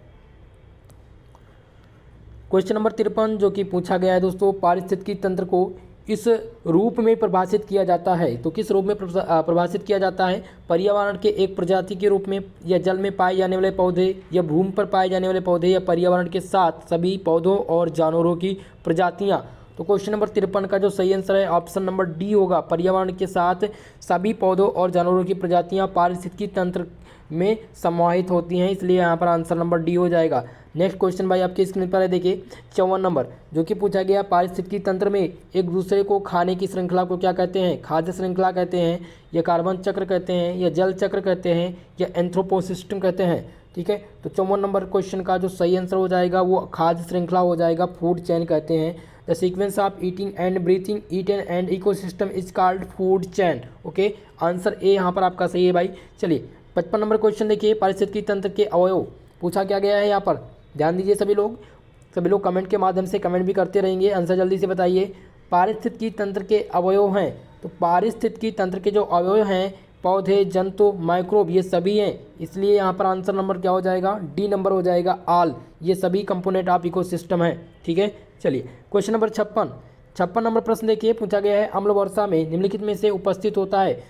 क्वेश्चन नंबर 53 जो कि पूछा गया है दोस्तों, पारिस्थितिकी तंत्र को इस रूप में परिभाषित किया जाता है। तो किस रूप में परिभाषित किया जाता है? पर्यावरण के एक प्रजाति के रूप में, या जल में पाए जाने वाले पौधे, या भूमि पर पाए जाने वाले पौधे, या पर्यावरण के साथ सभी पौधों और जानवरों की प्रजातियां। तो क्वेश्चन नंबर 53 का जो सही आंसर है ऑप्शन नंबर डी होगा। पर्यावरण के साथ सभी पौधों और जानवरों की प्रजातियां पारिस्थितिकी तंत्र में समाहित होती हैं, इसलिए यहाँ पर आंसर नंबर डी हो जाएगा। नेक्स्ट क्वेश्चन भाई आपके स्क्रीन पर है, देखिए 54 नंबर जो कि पूछा गया, पारिस्थितिकी तंत्र में एक दूसरे को खाने की श्रृंखला को क्या कहते हैं? खाद्य श्रृंखला कहते हैं, या कार्बन चक्र कहते हैं, या जल चक्र कहते हैं, या एंथ्रोपोसिस्टम कहते हैं। ठीक है, तो 54 नंबर क्वेश्चन का जो सही आंसर हो जाएगा वो खाद्य श्रृंखला हो जाएगा, फूड चेन कहते हैं। The sequence of eating and breathing eaten and ecosystem is called food chain. Okay, answer A यहाँ पर आपका सही है भाई। चलिए 55 नंबर क्वेश्चन देखिए, पारिस्थितिकी तंत्र के अवयव पूछा क्या गया है यहाँ पर, ध्यान दीजिए सभी लोग कमेंट के माध्यम से कमेंट भी करते रहेंगे, आंसर जल्दी से बताइए। पारिस्थितिकी तंत्र के अवयव हैं, तो पारिस्थितिकी तंत्र के जो अवयव हैं, पौधे, जंतु, माइक्रोब, ये सभी हैं, इसलिए यहाँ पर आंसर नंबर क्या हो जाएगा? डी नंबर हो जाएगा, ऑल। ये सभी कंपोनेंट ऑफ इकोसिस्टम है। ठीक है, चलिए क्वेश्चन नंबर 56 नंबर प्रश्न देखिए, पूछा गया है अम्ल वर्षा में निम्नलिखित में से उपस्थित होता है?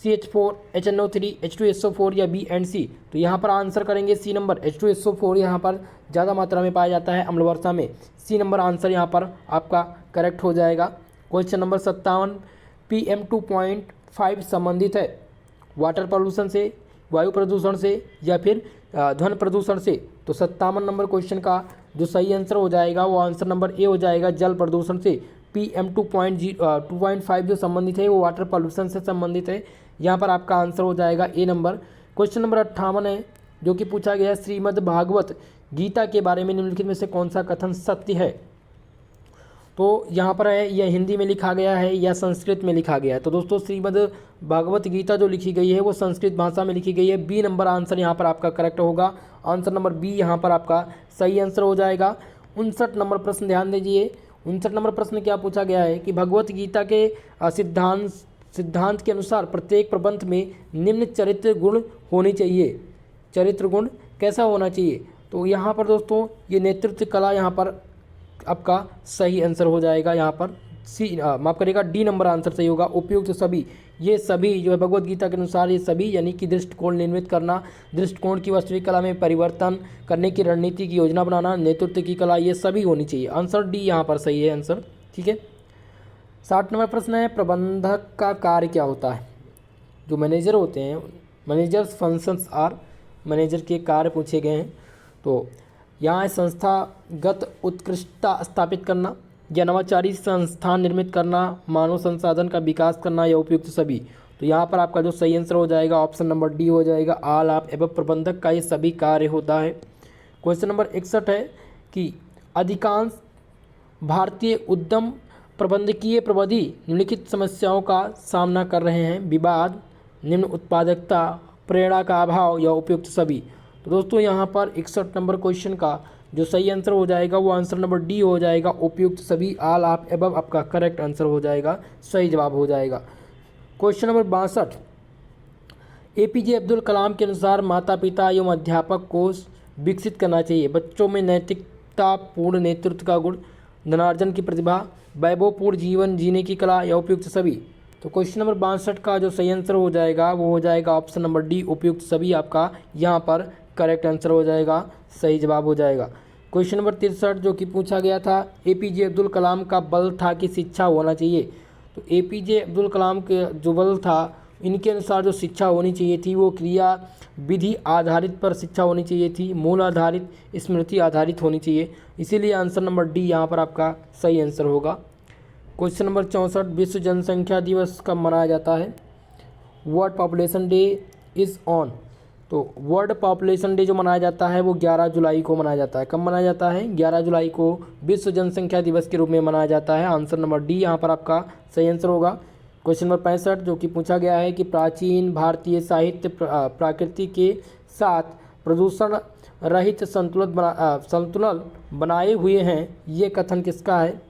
CH4, HNO3, H2SO4 या B एंड C। तो यहाँ पर आंसर करेंगे सी नंबर, H2SO4 यहाँ पर ज़्यादा मात्रा में पाया जाता है अम्ल वर्षा में। सी नंबर आंसर यहाँ पर आपका करेक्ट हो जाएगा। क्वेश्चन नंबर 57, PM 2.5 संबंधित है वाटर पॉल्यूशन से, वायु प्रदूषण से, या फिर ध्वनि प्रदूषण से। तो 57 नंबर क्वेश्चन का जो सही आंसर हो जाएगा वो आंसर नंबर ए हो जाएगा, जल प्रदूषण से। PM 2.5 जो संबंधित है वो वाटर पॉल्यूशन से संबंधित है, यहाँ पर आपका आंसर हो जाएगा ए नंबर। क्वेश्चन नंबर 58 है जो कि पूछा गया श्रीमद् भागवत गीता के बारे में निम्नलिखित में से कौन सा कथन सत्य है? तो यहाँ पर है यह हिंदी में लिखा गया है या संस्कृत में लिखा गया है? तो दोस्तों श्रीमद् भागवत गीता जो लिखी गई है वो संस्कृत भाषा में लिखी गई है। बी नंबर आंसर यहाँ पर आपका करेक्ट होगा, आंसर नंबर बी यहाँ पर आपका सही आंसर हो जाएगा। 59 नंबर प्रश्न ध्यान दीजिए, 59 नंबर प्रश्न क्या पूछा गया है कि भगवत गीता के सिद्धांत के अनुसार प्रत्येक प्रबंध में निम्न चरित्र गुण होने चाहिए। चरित्र गुण कैसा होना चाहिए? तो यहाँ पर दोस्तों ये नेतृत्व कला यहाँ पर आपका सही आंसर हो जाएगा। यहाँ पर सी माफ करिएगा, डी नंबर आंसर सही होगा। उपयुक्त सभी, ये सभी जो है भगवत गीता के अनुसार ये सभी यानी कि दृष्टिकोण निर्मित करना, दृष्टिकोण की वास्तविक कला में परिवर्तन करने की रणनीति की योजना बनाना, नेतृत्व की कला, ये सभी होनी चाहिए। आंसर डी यहाँ पर सही है आंसर। ठीक है, 60 नंबर प्रश्न है प्रबंधक का कार्य क्या होता है? जो मैनेजर होते हैं, मैनेजर्स फंक्शंस आर, मैनेजर के कार्य पूछे गए हैं। तो यहाँ संस्थागत उत्कृष्टता स्थापित करना, या नवाचारी संस्थान निर्मित करना, मानव संसाधन का विकास करना, या उपयुक्त सभी। तो यहाँ पर आपका जो सही आंसर हो जाएगा ऑप्शन नंबर डी हो जाएगा, ऑल ऑफ एवं प्रबंधक का ये सभी कार्य होता है। क्वेश्चन नंबर 61 है कि अधिकांश भारतीय उद्यम प्रबंधकीय प्रविधि निम्नलिखित समस्याओं का सामना कर रहे हैं? विवाद, निम्न उत्पादकता, प्रेरणा का अभाव, या उपयुक्त सभी। तो दोस्तों यहाँ पर 61 नंबर क्वेश्चन का जो सही आंसर हो जाएगा वो आंसर नंबर डी हो जाएगा, उपयुक्त सभी, ऑल ऑफ एबव आपका करेक्ट आंसर हो जाएगा, सही जवाब हो जाएगा। Question number 62, APJ Abdul Kalam के अनुसार माता पिता एवं अध्यापक को विकसित करना चाहिए बच्चों में नैतिकता, पूर्ण नेतृत्व का गुण, धनार्जन की प्रतिभा, वैभवपूर्ण जीवन जीने की कला, या उपयुक्त सभी। तो क्वेश्चन नंबर 62 का जो सही आंसर हो जाएगा वो हो जाएगा ऑप्शन नंबर डी, उपयुक्त सभी आपका यहाँ पर करेक्ट आंसर हो जाएगा, सही जवाब हो जाएगा। क्वेश्चन नंबर 63 जो कि पूछा गया था APJ अब्दुल कलाम का बल था कि शिक्षा होना चाहिए। तो APJ अब्दुल कलाम के जो बल था, इनके अनुसार जो शिक्षा होनी चाहिए थी वो क्रिया विधि आधारित पर शिक्षा होनी चाहिए थी, मूल आधारित, स्मृति आधारित होनी चाहिए, इसीलिए आंसर नंबर डी यहाँ पर आपका सही आंसर होगा। क्वेश्चन नंबर 64, विश्व जनसंख्या दिवस कब मनाया जाता है? World population day is on. तो वर्ल्ड पॉपुलेशन डे जो मनाया जाता है वो 11 जुलाई को मनाया जाता है। कब मनाया जाता है? 11 जुलाई को विश्व जनसंख्या दिवस के रूप में मनाया जाता है। आंसर नंबर डी यहाँ पर आपका सही आंसर होगा। क्वेश्चन नंबर 65 जो कि पूछा गया है कि प्राचीन भारतीय साहित्य प्रकृति के साथ प्रदूषण रहित संतुलन बनाए हुए हैं, ये कथन किसका है?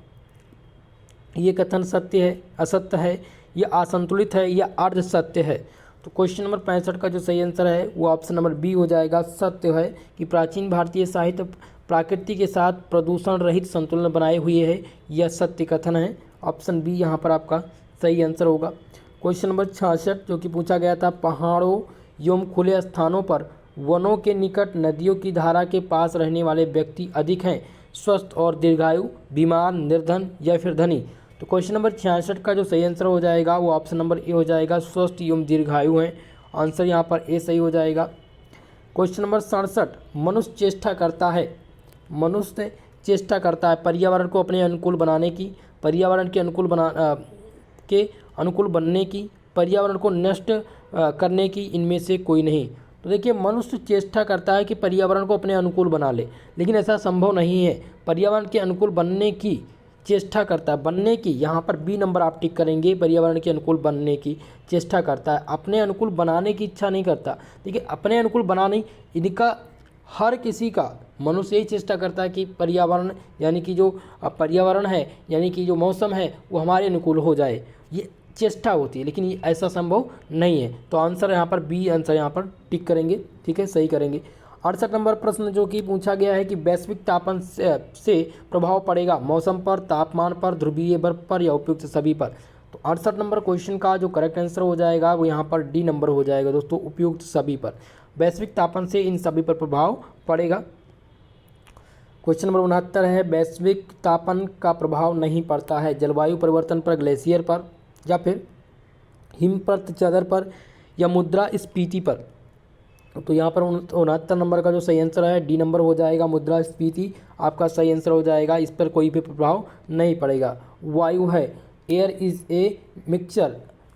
ये कथन सत्य है, असत्य है, या असंतुलित है, या अर्ध सत्य है? तो क्वेश्चन नंबर 65 का जो सही आंसर है वो ऑप्शन नंबर बी हो जाएगा। सत्य है कि प्राचीन भारतीय साहित्य प्रकृति के साथ प्रदूषण रहित संतुलन बनाए हुए है, यह सत्य कथन है। ऑप्शन बी यहाँ पर आपका सही आंसर होगा। क्वेश्चन नंबर 66 जो कि पूछा गया था, पहाड़ों एवं खुले स्थानों पर वनों के निकट नदियों की धारा के पास रहने वाले व्यक्ति अधिक हैं स्वस्थ और दीर्घायु, बीमार, निर्धन या फिर धनी? तो क्वेश्चन नंबर 66 का जो सही आंसर हो जाएगा वो ऑप्शन नंबर ए हो जाएगा, स्वस्थ एवं दीर्घायु हैं। आंसर यहाँ पर ए सही हो जाएगा। क्वेश्चन नंबर 67, मनुष्य चेष्टा करता है, मनुष्य चेष्टा करता है पर्यावरण को अपने अनुकूल बनाने की, पर्यावरण के अनुकूल बनने की, पर्यावरण को नष्ट करने की, इनमें से कोई नहीं। तो देखिए, मनुष्य चेष्टा करता है कि पर्यावरण को अपने अनुकूल बना ले, लेकिन ऐसा संभव नहीं है। पर्यावरण के अनुकूल बनने की चेष्टा करता है, बनने की, यहाँ पर बी नंबर आप टिक करेंगे। पर्यावरण के अनुकूल बनने की चेष्टा करता है, अपने अनुकूल बनाने की इच्छा नहीं करता। देखिए, अपने अनुकूल बनाने, इनका हर किसी का मनुष्य यही चेष्टा करता है कि पर्यावरण यानी कि जो पर्यावरण है यानी कि जो मौसम है वो हमारे अनुकूल हो जाए, ये चेष्टा होती है, लेकिन ये ऐसा संभव नहीं है। तो आंसर यहाँ पर बी आंसर यहाँ पर टिक करेंगे, ठीक है, सही करेंगे। 68 नंबर प्रश्न जो कि पूछा गया है कि वैश्विक तापमान से प्रभाव पड़ेगा मौसम पर, तापमान पर, ध्रुवीय बर्फ पर, या उपयुक्त सभी पर? तो 68 नंबर क्वेश्चन का जो करेक्ट आंसर हो जाएगा वो यहाँ पर डी नंबर हो जाएगा दोस्तों, उपयुक्त सभी पर। वैश्विक तापमान से इन सभी पर प्रभाव पड़ेगा। क्वेश्चन नंबर 69 है, वैश्विक तापमान का प्रभाव नहीं पड़ता है जलवायु परिवर्तन पर, ग्लेशियर पर, या फिर हिमप्रत चादर पर, या मुद्रास्फीति पर? तो यहाँ पर 69 नंबर का जो सही आंसर है डी नंबर हो जाएगा, मुद्रास्फीति आपका सही आंसर हो जाएगा। इस पर कोई भी प्रभाव नहीं पड़ेगा। वायु है, एयर इज़ ए मिक्सचर,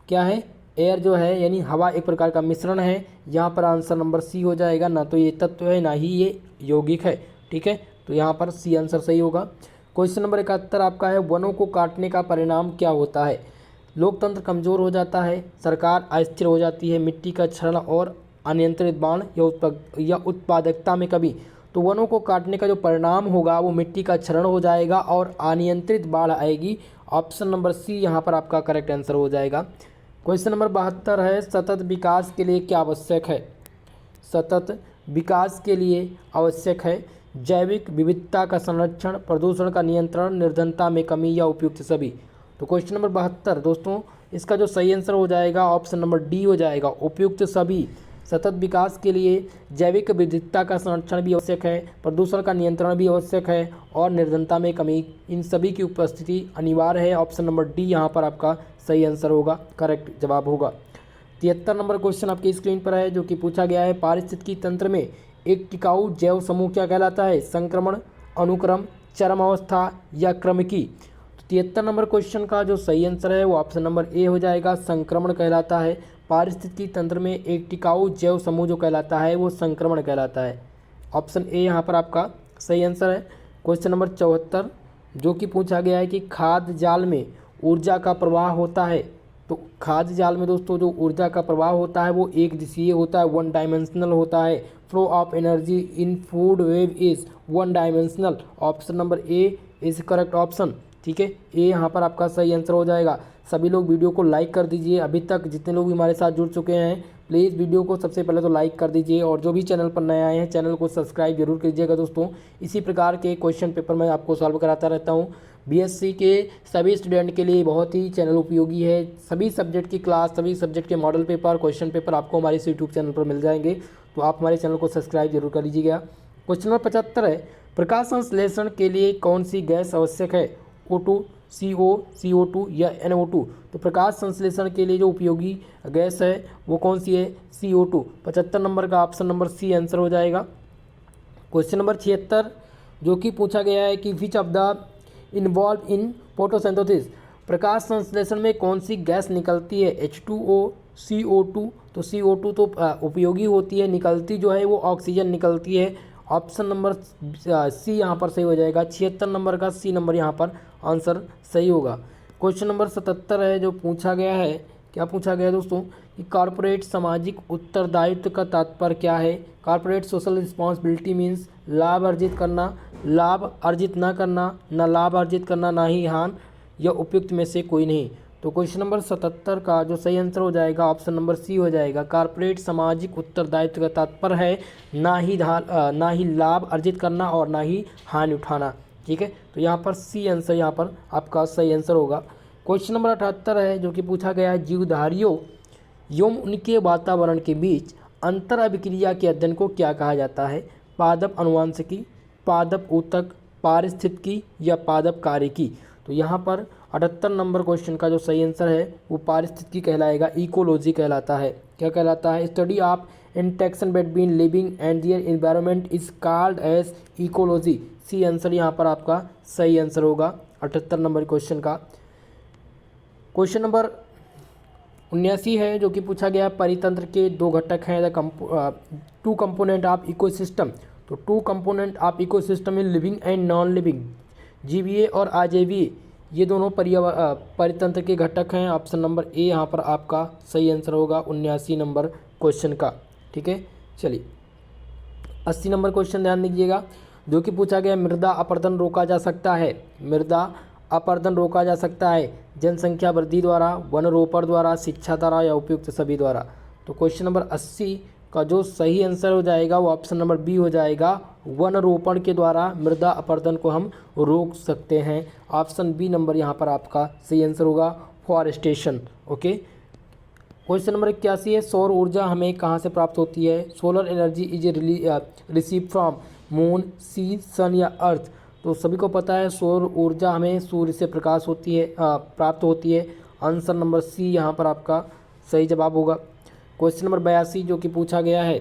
क्या है? एयर जो है यानी हवा एक प्रकार का मिश्रण है। यहाँ पर आंसर नंबर सी हो जाएगा, ना तो ये तत्व है ना ही ये यौगिक है, ठीक है। तो यहाँ पर सी आंसर सही होगा। क्वेश्चन नंबर 71 आपका है, वनों को काटने का परिणाम क्या होता है? लोकतंत्र कमज़ोर हो जाता है, सरकार अस्थिर हो जाती है, मिट्टी का क्षरण और अनियंत्रित बाढ़, या उत्पादकता में कमी? तो वनों को काटने का जो परिणाम होगा वो मिट्टी का क्षरण हो जाएगा और अनियंत्रित बाढ़ आएगी। ऑप्शन नंबर सी यहाँ पर आपका करेक्ट आंसर हो जाएगा। क्वेश्चन नंबर 72 है, सतत विकास के लिए क्या आवश्यक है? सतत विकास के लिए आवश्यक है जैविक विविधता का संरक्षण, प्रदूषण का नियंत्रण, निर्धनता में कमी, या उपयुक्त सभी? तो क्वेश्चन नंबर 72 दोस्तों, इसका जो सही आंसर हो जाएगा ऑप्शन नंबर डी हो जाएगा, उपयुक्त सभी। सतत विकास के लिए जैविक विविधता का संरक्षण भी आवश्यक है, प्रदूषण का नियंत्रण भी आवश्यक है, और निर्धनता में कमी, इन सभी की उपस्थिति अनिवार्य है। ऑप्शन नंबर डी यहाँ पर आपका सही आंसर होगा, करेक्ट जवाब होगा। 73 नंबर क्वेश्चन आपकी स्क्रीन पर है जो कि पूछा गया है, पारिस्थितिकी तंत्र में एक टिकाऊ जैव समूह क्या कहलाता है? संक्रमण, अनुक्रम, चरम अवस्था, या क्रमिकी? 73 नंबर क्वेश्चन का जो सही आंसर है वो ऑप्शन नंबर ए हो जाएगा, संक्रमण कहलाता है। पारिस्थितिकी तंत्र में एक टिकाऊ जैव समूह जो कहलाता है वो संक्रमण कहलाता है। ऑप्शन ए यहाँ पर आपका सही आंसर है। क्वेश्चन नंबर 74 जो कि पूछा गया है कि खाद्य जाल में ऊर्जा का प्रवाह होता है। तो खाद्य जाल में दोस्तों जो ऊर्जा का प्रवाह होता है वो एक दिशीय होता है, वन डायमेंशनल होता है। Flow of energy in food web is one dimensional. Option number A is correct option, ठीक है, ए यहाँ पर आपका सही आंसर हो जाएगा। सभी लोग वीडियो को लाइक कर दीजिए। अभी तक जितने लोग भी हमारे साथ जुड़ चुके हैं प्लीज़ वीडियो को सबसे पहले तो लाइक कर दीजिए, और जो भी चैनल पर नए आए हैं चैनल को सब्सक्राइब जरूर कीजिएगा दोस्तों। इसी प्रकार के क्वेश्चन पेपर मैं आपको सॉल्व कराता रहता हूँ। बीएससी के सभी स्टूडेंट के लिए बहुत ही चैनल उपयोगी है। सभी सब्जेक्ट की क्लास, सभी सब्जेक्ट के मॉडल पेपर, क्वेश्चन पेपर आपको हमारे इस यूट्यूब चैनल पर मिल जाएंगे, तो आप हमारे चैनल को सब्सक्राइब जरूर कर लीजिएगा। क्वेश्चन नंबर 75 है, प्रकाश संश्लेषण के लिए कौन सी गैस आवश्यक है? O2, CO, CO2 या NO2? तो प्रकाश संश्लेषण के लिए जो उपयोगी गैस है वो कौन सी है? CO2। 75 नंबर का ऑप्शन नंबर सी आंसर हो जाएगा। क्वेश्चन नंबर 76 जो कि पूछा गया है कि which of the involve in photosynthesis? प्रकाश संश्लेषण में कौन सी गैस निकलती है? H2O, CO2। तो CO2 तो उपयोगी होती है, निकलती जो है वो ऑक्सीजन निकलती है। ऑप्शन नंबर सी यहाँ पर सही हो जाएगा। 76 नंबर का सी नंबर यहाँ पर आंसर सही होगा। क्वेश्चन नंबर 77 है जो पूछा गया है, क्या पूछा गया है दोस्तों कि कॉर्पोरेट सामाजिक उत्तरदायित्व का तात्पर्य क्या है? कॉर्पोरेट सोशल रिस्पॉन्सिबिलिटी मीन्स लाभ अर्जित करना, लाभ अर्जित ना करना, न लाभ अर्जित करना, ना ही हानि, या उपयुक्त में से कोई नहीं। तो क्वेश्चन नंबर 77 का जो सही आंसर हो जाएगा ऑप्शन नंबर सी हो जाएगा। कॉर्पोरेट सामाजिक उत्तरदायित्व का तात्पर्य है ना ही लाभ अर्जित करना और ना ही हानि उठाना। ठीक है, तो यहाँ पर सी आंसर यहाँ पर आपका सही आंसर होगा। क्वेश्चन नंबर 78 है जो कि पूछा गया है जीवधारियों एवं उनके वातावरण के बीच अंतर अभिक्रिया के अध्ययन को क्या कहा जाता है? पादप अनुवांशिकी, पादप ऊतक, पारिस्थितिकी या पादप कार्यकी। तो यहाँ पर 78 नंबर क्वेश्चन का जो सही आंसर है वो पारिस्थितिकी कहलाएगा, इकोलॉजी कहलाता है। क्या कहलाता है? Study of interaction between living and their environment is called as ecology. C answer यहाँ पर आपका सही आंसर होगा 78 नंबर क्वेश्चन का। क्वेश्चन नंबर 79 है जो कि पूछा गया परितंत्र के दो घटक हैं, टू कंपोनेंट ऑफ इकोसिस्टम। तो two component of ecosystem in living and non living, जीवीए और अजीवीय, ये दोनों परितंत्र के घटक हैं। ऑप्शन नंबर ए यहाँ पर आपका सही आंसर होगा 79 नंबर क्वेश्चन का। ठीक है, चलिए 80 नंबर क्वेश्चन ध्यान दीजिएगा जो कि पूछा गया मृदा अपरदन रोका जा सकता है? मृदा अपरदन रोका जा सकता है जनसंख्या वृद्धि द्वारा, वनरोपण द्वारा, शिक्षा द्वारा या उपयुक्त सभी द्वारा। तो क्वेश्चन नंबर 80 का जो सही आंसर हो जाएगा वो ऑप्शन नंबर बी हो जाएगा, वन रोपण के द्वारा मृदा अपरदन को हम रोक सकते हैं। ऑप्शन बी नंबर यहाँ पर आपका सही आंसर होगा, फॉरेस्टेशन। ओके, क्वेश्चन नंबर 81 है सौर ऊर्जा हमें कहाँ से प्राप्त होती है? Solar energy is receive from moon, C, sun या अर्थ। तो सभी को पता है सौर ऊर्जा हमें सूर्य से प्रकाश होती है प्राप्त होती है। आंसर नंबर सी यहाँ पर आपका सही जवाब होगा। क्वेश्चन नंबर 82 जो कि पूछा गया है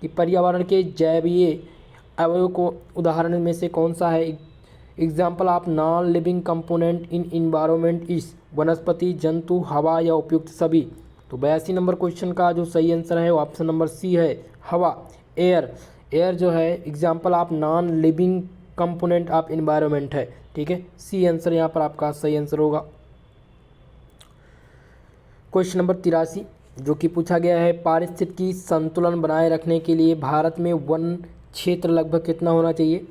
कि पर्यावरण के जैवीय अवयव को उदाहरण में से कौन सा है? Example of non living component in environment इस, वनस्पति, जंतु, हवा या उपयुक्त सभी। तो 82 नंबर क्वेश्चन का जो सही आंसर है वो ऑप्शन नंबर सी है, हवा, एयर। एयर जो है example of non living component of environment है। ठीक है, सी आंसर यहाँ पर आपका सही आंसर होगा। क्वेश्चन नंबर 83 जो कि पूछा गया है पारिस्थितिकी संतुलन बनाए रखने के लिए भारत में वन क्षेत्र लगभग कितना होना चाहिए?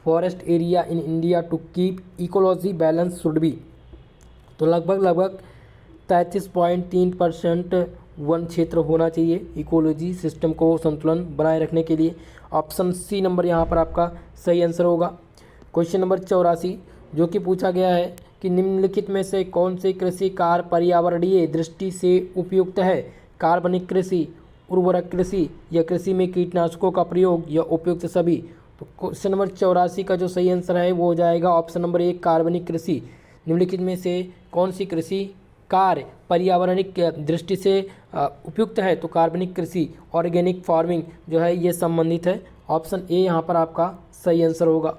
Forest area in India to keep ecology balance should be. तो लगभग 33.3% वन क्षेत्र होना चाहिए इकोलॉजी सिस्टम को संतुलन बनाए रखने के लिए। ऑप्शन सी नंबर यहाँ पर आपका सही आंसर होगा। क्वेश्चन नंबर 84 जो कि पूछा गया है कि निम्नलिखित में से कौन से कृषि कार्य पर्यावरणीय दृष्टि से उपयुक्त है? कार्बनिक कृषि, उर्वरक कृषि या कृषि में कीटनाशकों का प्रयोग या उपयुक्त सभी। तो क्वेश्चन नंबर 84 का जो सही आंसर है वो हो जाएगा ऑप्शन नंबर ए, कार्बनिक कृषि। निम्नलिखित में से कौन सी कृषि कार्य पर्यावरणिक दृष्टि से उपयुक्त है? तो कार्बनिक कृषि, ऑर्गेनिक फार्मिंग जो है ये संबंधित है। ऑप्शन ए यहाँ पर आपका सही आंसर होगा।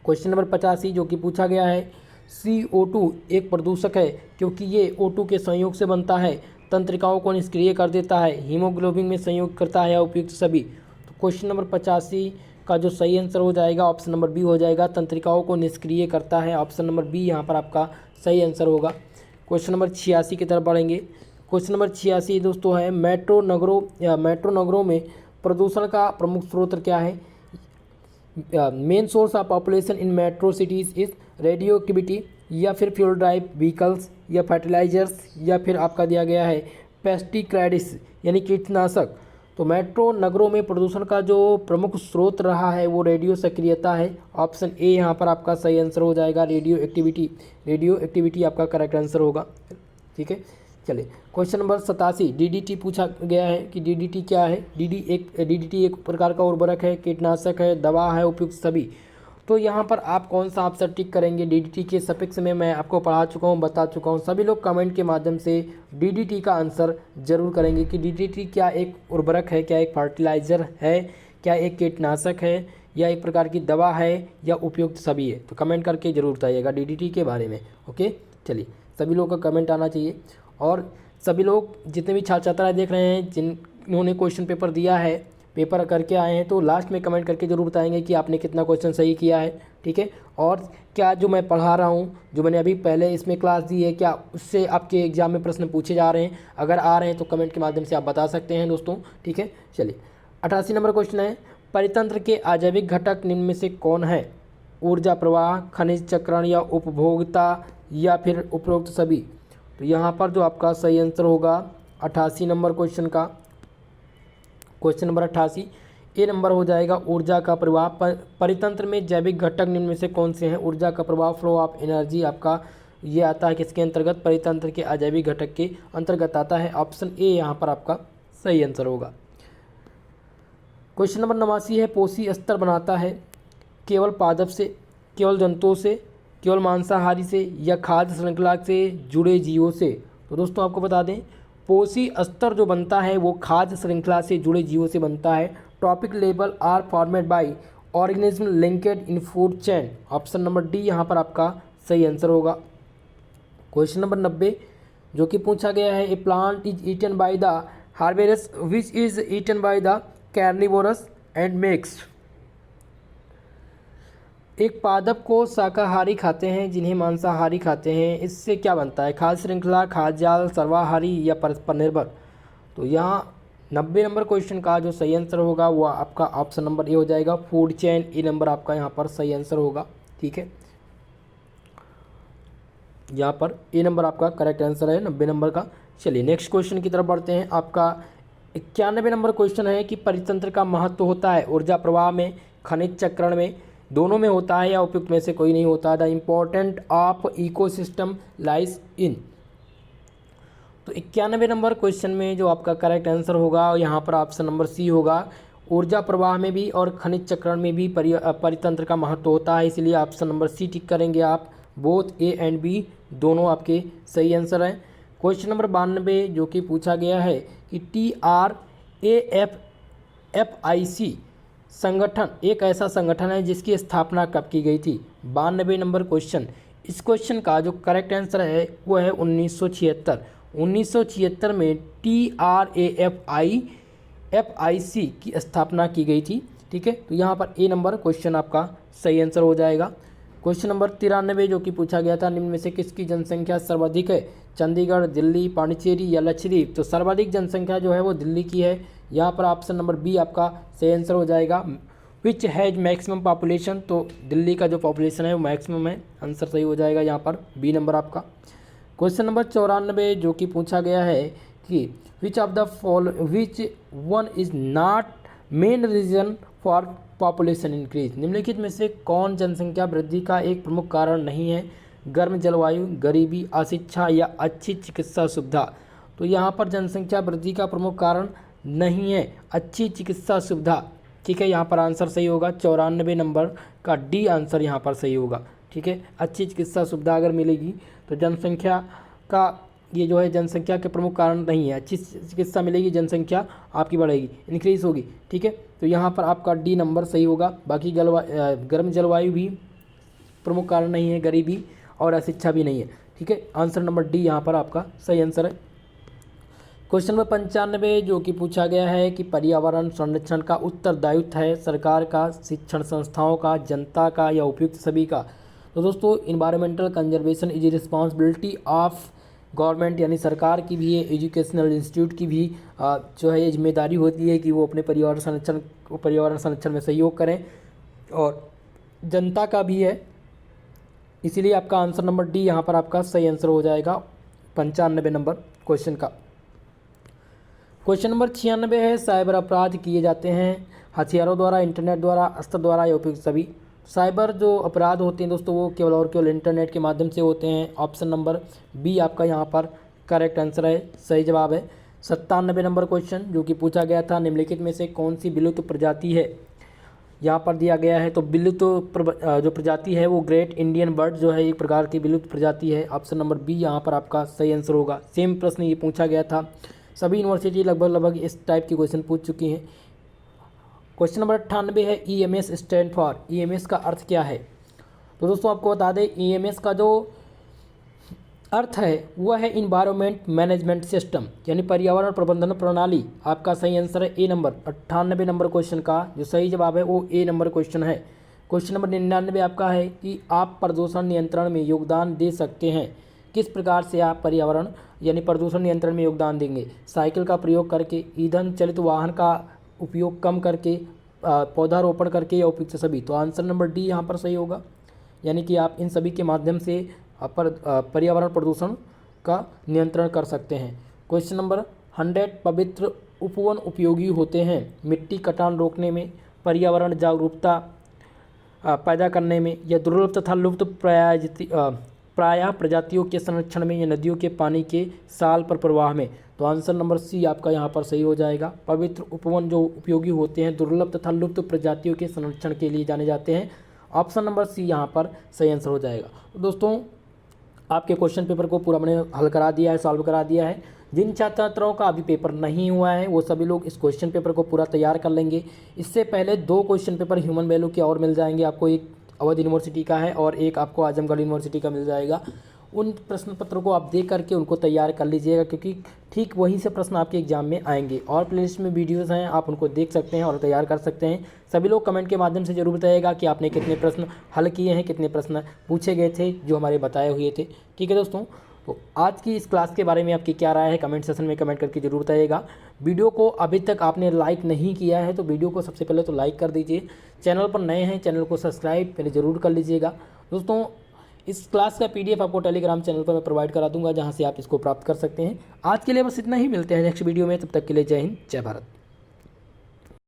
क्वेश्चन नंबर 85 जो कि पूछा गया है CO2 एक प्रदूषक है क्योंकि ये O2 के संयोग से बनता है, तंत्रिकाओं को निष्क्रिय कर देता है, हीमोग्लोबिन में संयोग करता है या उपयुक्त सभी। तो क्वेश्चन नंबर 85 का जो सही आंसर हो जाएगा ऑप्शन नंबर बी हो जाएगा, तंत्रिकाओं को निष्क्रिय करता है। ऑप्शन नंबर बी यहाँ पर आपका सही आंसर होगा। क्वेश्चन नंबर 86 की तरफ बढ़ेंगे। क्वेश्चन नंबर 86 दोस्तों है मेट्रो नगरों में प्रदूषण का प्रमुख स्रोत क्या है? Main source of population in metro cities is radio activity या फिर फ्यूल ड्राइव व्हीकल्स या फर्टिलाइजर्स या फिर आपका दिया गया है पेस्टिसाइड्स यानी कीटनाशक। तो मेट्रो नगरों में प्रदूषण का जो प्रमुख स्रोत रहा है वो रेडियो सक्रियता है। ऑप्शन ए यहाँ पर आपका सही आंसर हो जाएगा, रेडियो एक्टिविटी आपका करेक्ट आंसर होगा। ठीक है, चलिए क्वेश्चन नंबर 87 डीडीटी पूछा गया है कि डीडीटी क्या है? डीडीटी एक प्रकार का उर्वरक है, कीटनाशक है, दवा है, उपयुक्त सभी। तो यहाँ पर आप कौन सा आंसर टिक करेंगे? डीडीटी के सफिक्स में मैं आपको पढ़ा चुका हूँ, बता चुका हूँ। सभी लोग कमेंट के माध्यम से डीडीटी का आंसर जरूर करेंगे कि डीडीटी क्या एक उर्वरक है, क्या एक फर्टिलाइज़र है, क्या एक कीटनाशक है, या एक प्रकार की दवा है या उपयुक्त सभी है? तो कमेंट करके ज़रूर बताइएगा डीडीटी के बारे में। ओके, चलिए सभी लोगों का कमेंट आना चाहिए। और सभी लोग जितने भी छात्र छात्राएँ देख रहे हैं जिन्होंने क्वेश्चन पेपर दिया है, पेपर करके आए हैं, तो लास्ट में कमेंट करके ज़रूर बताएंगे कि आपने कितना क्वेश्चन सही किया है। ठीक है, और क्या जो मैं पढ़ा रहा हूँ, जो मैंने अभी पहले इसमें क्लास दी है, क्या उससे आपके एग्जाम में प्रश्न पूछे जा रहे हैं? अगर आ रहे हैं तो कमेंट के माध्यम से आप बता सकते हैं दोस्तों। ठीक है, चलिए 88 नंबर क्वेश्चन है, परितंत्र के अजैविक घटक निम्न में से कौन है? ऊर्जा प्रवाह, खनिज चक्रण या उपभोक्ता या फिर उपरोक्त सभी? तो यहाँ पर जो आपका सही आंसर होगा 88 नंबर क्वेश्चन का, क्वेश्चन नंबर 88 ए नंबर हो जाएगा ऊर्जा का प्रवाह। परितंत्र में जैविक घटक निम्न में से कौन से हैं? ऊर्जा का प्रवाह, फ्लो ऑफ एनर्जी आपका ये आता है किसके अंतर्गत? परितंत्र के अजैविक घटक के अंतर्गत आता है। ऑप्शन ए यहाँ पर आपका सही आंसर होगा। क्वेश्चन नंबर 89 है, पोषी स्तर बनाता है केवल पादप से, केवल जंतुओं से, केवल मांसाहारी से या खाद्य श्रृंखला से जुड़े जीवों से? तो दोस्तों आपको बता दें, पोषी स्तर जो बनता है वो खाद्य श्रृंखला से जुड़े जीवों से बनता है। Trophic level are formed by organism linked in food chain. Option number D यहाँ पर आपका सही आंसर होगा। क्वेश्चन नंबर 90 जो कि पूछा गया है, a plant is eaten by the herbivores which is eaten by the carnivores and makes. एक पादप को शाकाहारी खाते हैं जिन्हें मांसाहारी खाते हैं, इससे क्या बनता है? खाद्य श्रृंखला, खाद्य जाल, सर्वाहारी या परस्पर निर्भर? तो यहाँ 90 नंबर क्वेश्चन का जो सही आंसर होगा वो आपका ऑप्शन नंबर ए हो जाएगा, फूड चेन। ए नंबर आपका यहाँ पर सही आंसर होगा। ठीक है, यहाँ पर ए नंबर आपका करेक्ट आंसर है 90 नंबर का। चलिए नेक्स्ट क्वेश्चन की तरफ बढ़ते हैं। आपका 91 नंबर क्वेश्चन है कि परितंत्र का महत्व होता है ऊर्जा प्रवाह में, खनिज चक्रण में, दोनों में होता है या उपयुक्त में से कोई नहीं होता? The important of ecosystem lies in. तो 91 नंबर क्वेश्चन में जो आपका करेक्ट आंसर होगा यहाँ पर ऑप्शन नंबर सी होगा। ऊर्जा प्रवाह में भी और खनिज चक्रण में भी परितंत्र का महत्व होता है, इसलिए ऑप्शन नंबर सी टिक करेंगे आप। बोथ ए एंड बी दोनों आपके सही आंसर हैं। क्वेश्चन नंबर 92 जो कि पूछा गया है कि TRAFFIC संगठन एक ऐसा संगठन है जिसकी स्थापना कब की गई थी? 92 नंबर क्वेश्चन। इस क्वेश्चन का जो करेक्ट आंसर है वो है 1976। 1976 में TRAFFIC की स्थापना की गई थी। ठीक है, तो यहाँ पर ए नंबर क्वेश्चन आपका सही आंसर हो जाएगा। क्वेश्चन नंबर 93 जो कि पूछा गया था, निम्न में से किसकी जनसंख्या सर्वाधिक है? चंडीगढ़, दिल्ली, पांडिचेरी या लक्षद्वीप? तो सर्वाधिक जनसंख्या जो है वो दिल्ली की है। यहाँ पर ऑप्शन नंबर बी आपका सही आंसर हो जाएगा। Which has maximum population? तो दिल्ली का जो पॉपुलेशन है वो मैक्सिमम है, आंसर सही हो जाएगा यहाँ पर बी नंबर आपका। क्वेश्चन नंबर 94 जो कि पूछा गया है कि which one is not main reason for population increase? निम्नलिखित में से कौन जनसंख्या वृद्धि का एक प्रमुख कारण नहीं है? गर्म जलवायु, गरीबी, अशिक्षा या अच्छी चिकित्सा सुविधा? तो यहाँ पर जनसंख्या वृद्धि का प्रमुख कारण नहीं है, अच्छी चिकित्सा सुविधा। ठीक है, यहाँ पर आंसर सही होगा 94 नंबर का डी आंसर यहाँ पर सही होगा। ठीक है, अच्छी चिकित्सा सुविधा अगर मिलेगी तो जनसंख्या का ये जो है जनसंख्या के प्रमुख कारण नहीं है। अच्छी चिकित्सा मिलेगी, जनसंख्या आपकी बढ़ेगी, इंक्रीज होगी। ठीक है, तो यहाँ पर आपका डी नंबर सही होगा। बाकी गर्म जलवायु भी प्रमुख कारण नहीं है, गरीबी और अशिक्षा भी नहीं है। ठीक है, आंसर नंबर डी यहाँ पर आपका सही आंसर है। क्वेश्चन नंबर 95 जो कि पूछा गया है कि पर्यावरण संरक्षण का उत्तरदायित्व है सरकार का, शिक्षण संस्थाओं का, जनता का या उपयुक्त सभी का? तो दोस्तों environmental conservation is responsibility of government, यानी सरकार की भी है, एजुकेशनल इंस्टीट्यूट की भी जो है जिम्मेदारी होती है कि वो अपने पर्यावरण संरक्षण में सहयोग करें, और जनता का भी है। इसीलिए आपका आंसर नंबर डी यहाँ पर आपका सही आंसर हो जाएगा 95 नंबर क्वेश्चन का। क्वेश्चन नंबर 96 है, साइबर अपराध किए जाते हैं हथियारों द्वारा, इंटरनेट द्वारा, अस्त्र द्वारा या उपयुक्त सभी? साइबर जो अपराध होते हैं दोस्तों वो केवल और केवल इंटरनेट के माध्यम से होते हैं। ऑप्शन नंबर बी आपका यहाँ पर करेक्ट आंसर है, सही जवाब है। 97 नंबर क्वेश्चन जो कि पूछा गया था, निम्नलिखित में से कौन सी विलुप्त प्रजाति है? यहाँ पर दिया गया है तो विलुप्त जो प्रजाति है वो ग्रेट इंडियन बर्ड जो है एक प्रकार की विलुप्त प्रजाति है। ऑप्शन नंबर बी यहाँ पर आपका सही आंसर होगा। सेम प्रश्न ये पूछा गया था, सभी यूनिवर्सिटी लगभग इस टाइप के क्वेश्चन पूछ चुकी हैं। क्वेश्चन नंबर 98 है EMS स्टैंड फॉर, EMS का अर्थ क्या है। तो दोस्तों आपको बता दें EMS का जो अर्थ है वह है इन्वायरमेंट मैनेजमेंट सिस्टम, यानी पर्यावरण प्रबंधन प्रणाली। आपका सही आंसर है ए नंबर। 98 नंबर क्वेश्चन का जो सही जवाब है वो ए नंबर क्वेश्चन है। क्वेश्चन नंबर 99 आपका है कि आप प्रदूषण नियंत्रण में योगदान दे सकते हैं, किस प्रकार से आप पर्यावरण यानी प्रदूषण नियंत्रण में योगदान देंगे। साइकिल का प्रयोग करके, ईंधन चलित वाहन का उपयोग कम करके, पौधारोपण करके या उपयुक्त सभी। तो आंसर नंबर डी यहाँ पर सही होगा, यानी कि आप इन सभी के माध्यम से पर्यावरण प्रदूषण का नियंत्रण कर सकते हैं। क्वेश्चन नंबर 100 पवित्र उपवन उपयोगी होते हैं मिट्टी कटान रोकने में, पर्यावरण जागरूकता पैदा करने में, या दुर्लभ तथा लुप्त प्रायः प्रजातियों के संरक्षण में, या नदियों के पानी के साल पर प्रवाह में। तो आंसर नंबर सी आपका यहाँ पर सही हो जाएगा। पवित्र उपवन जो उपयोगी होते हैं दुर्लभ तथा लुप्त प्रजातियों के संरक्षण के लिए जाने जाते हैं। ऑप्शन नंबर सी यहाँ पर सही आंसर हो जाएगा। तो दोस्तों आपके क्वेश्चन पेपर को पूरा मैंने हल करा दिया है, सॉल्व करा दिया है। जिन छात्र छात्राओं का अभी पेपर नहीं हुआ है वो सभी लोग इस क्वेश्चन पेपर को पूरा तैयार कर लेंगे। इससे पहले 2 क्वेश्चन पेपर ह्यूमन वैल्यू के और मिल जाएंगे आपको, एक अवध यूनिवर्सिटी का है और एक आपको आजमगढ़ यूनिवर्सिटी का मिल जाएगा। उन प्रश्न पत्रों को आप देख करके उनको तैयार कर लीजिएगा, क्योंकि ठीक वहीं से प्रश्न आपके एग्जाम में आएंगे। और प्लेलिस्ट में वीडियोस हैं, आप उनको देख सकते हैं और तैयार कर सकते हैं। सभी लोग कमेंट के माध्यम से जरूर बताइएगा कि आपने कितने प्रश्न हल किए हैं, कितने प्रश्न पूछे गए थे जो हमारे बताए हुए थे। ठीक है दोस्तों, तो आज की इस क्लास के बारे में आपकी क्या राय है कमेंट सेक्शन में कमेंट करके जरूर बताइएगा। वीडियो को अभी तक आपने लाइक नहीं किया है तो वीडियो को सबसे पहले तो लाइक कर दीजिए। चैनल पर नए हैं चैनल को सब्सक्राइब पहले ज़रूर कर लीजिएगा। दोस्तों इस क्लास का PDF आपको टेलीग्राम चैनल पर मैं प्रोवाइड करा दूंगा, जहां से आप इसको प्राप्त कर सकते हैं। आज के लिए बस इतना ही, मिलते हैं नेक्स्ट वीडियो में, तब तक के लिए जय हिंद जय भारत।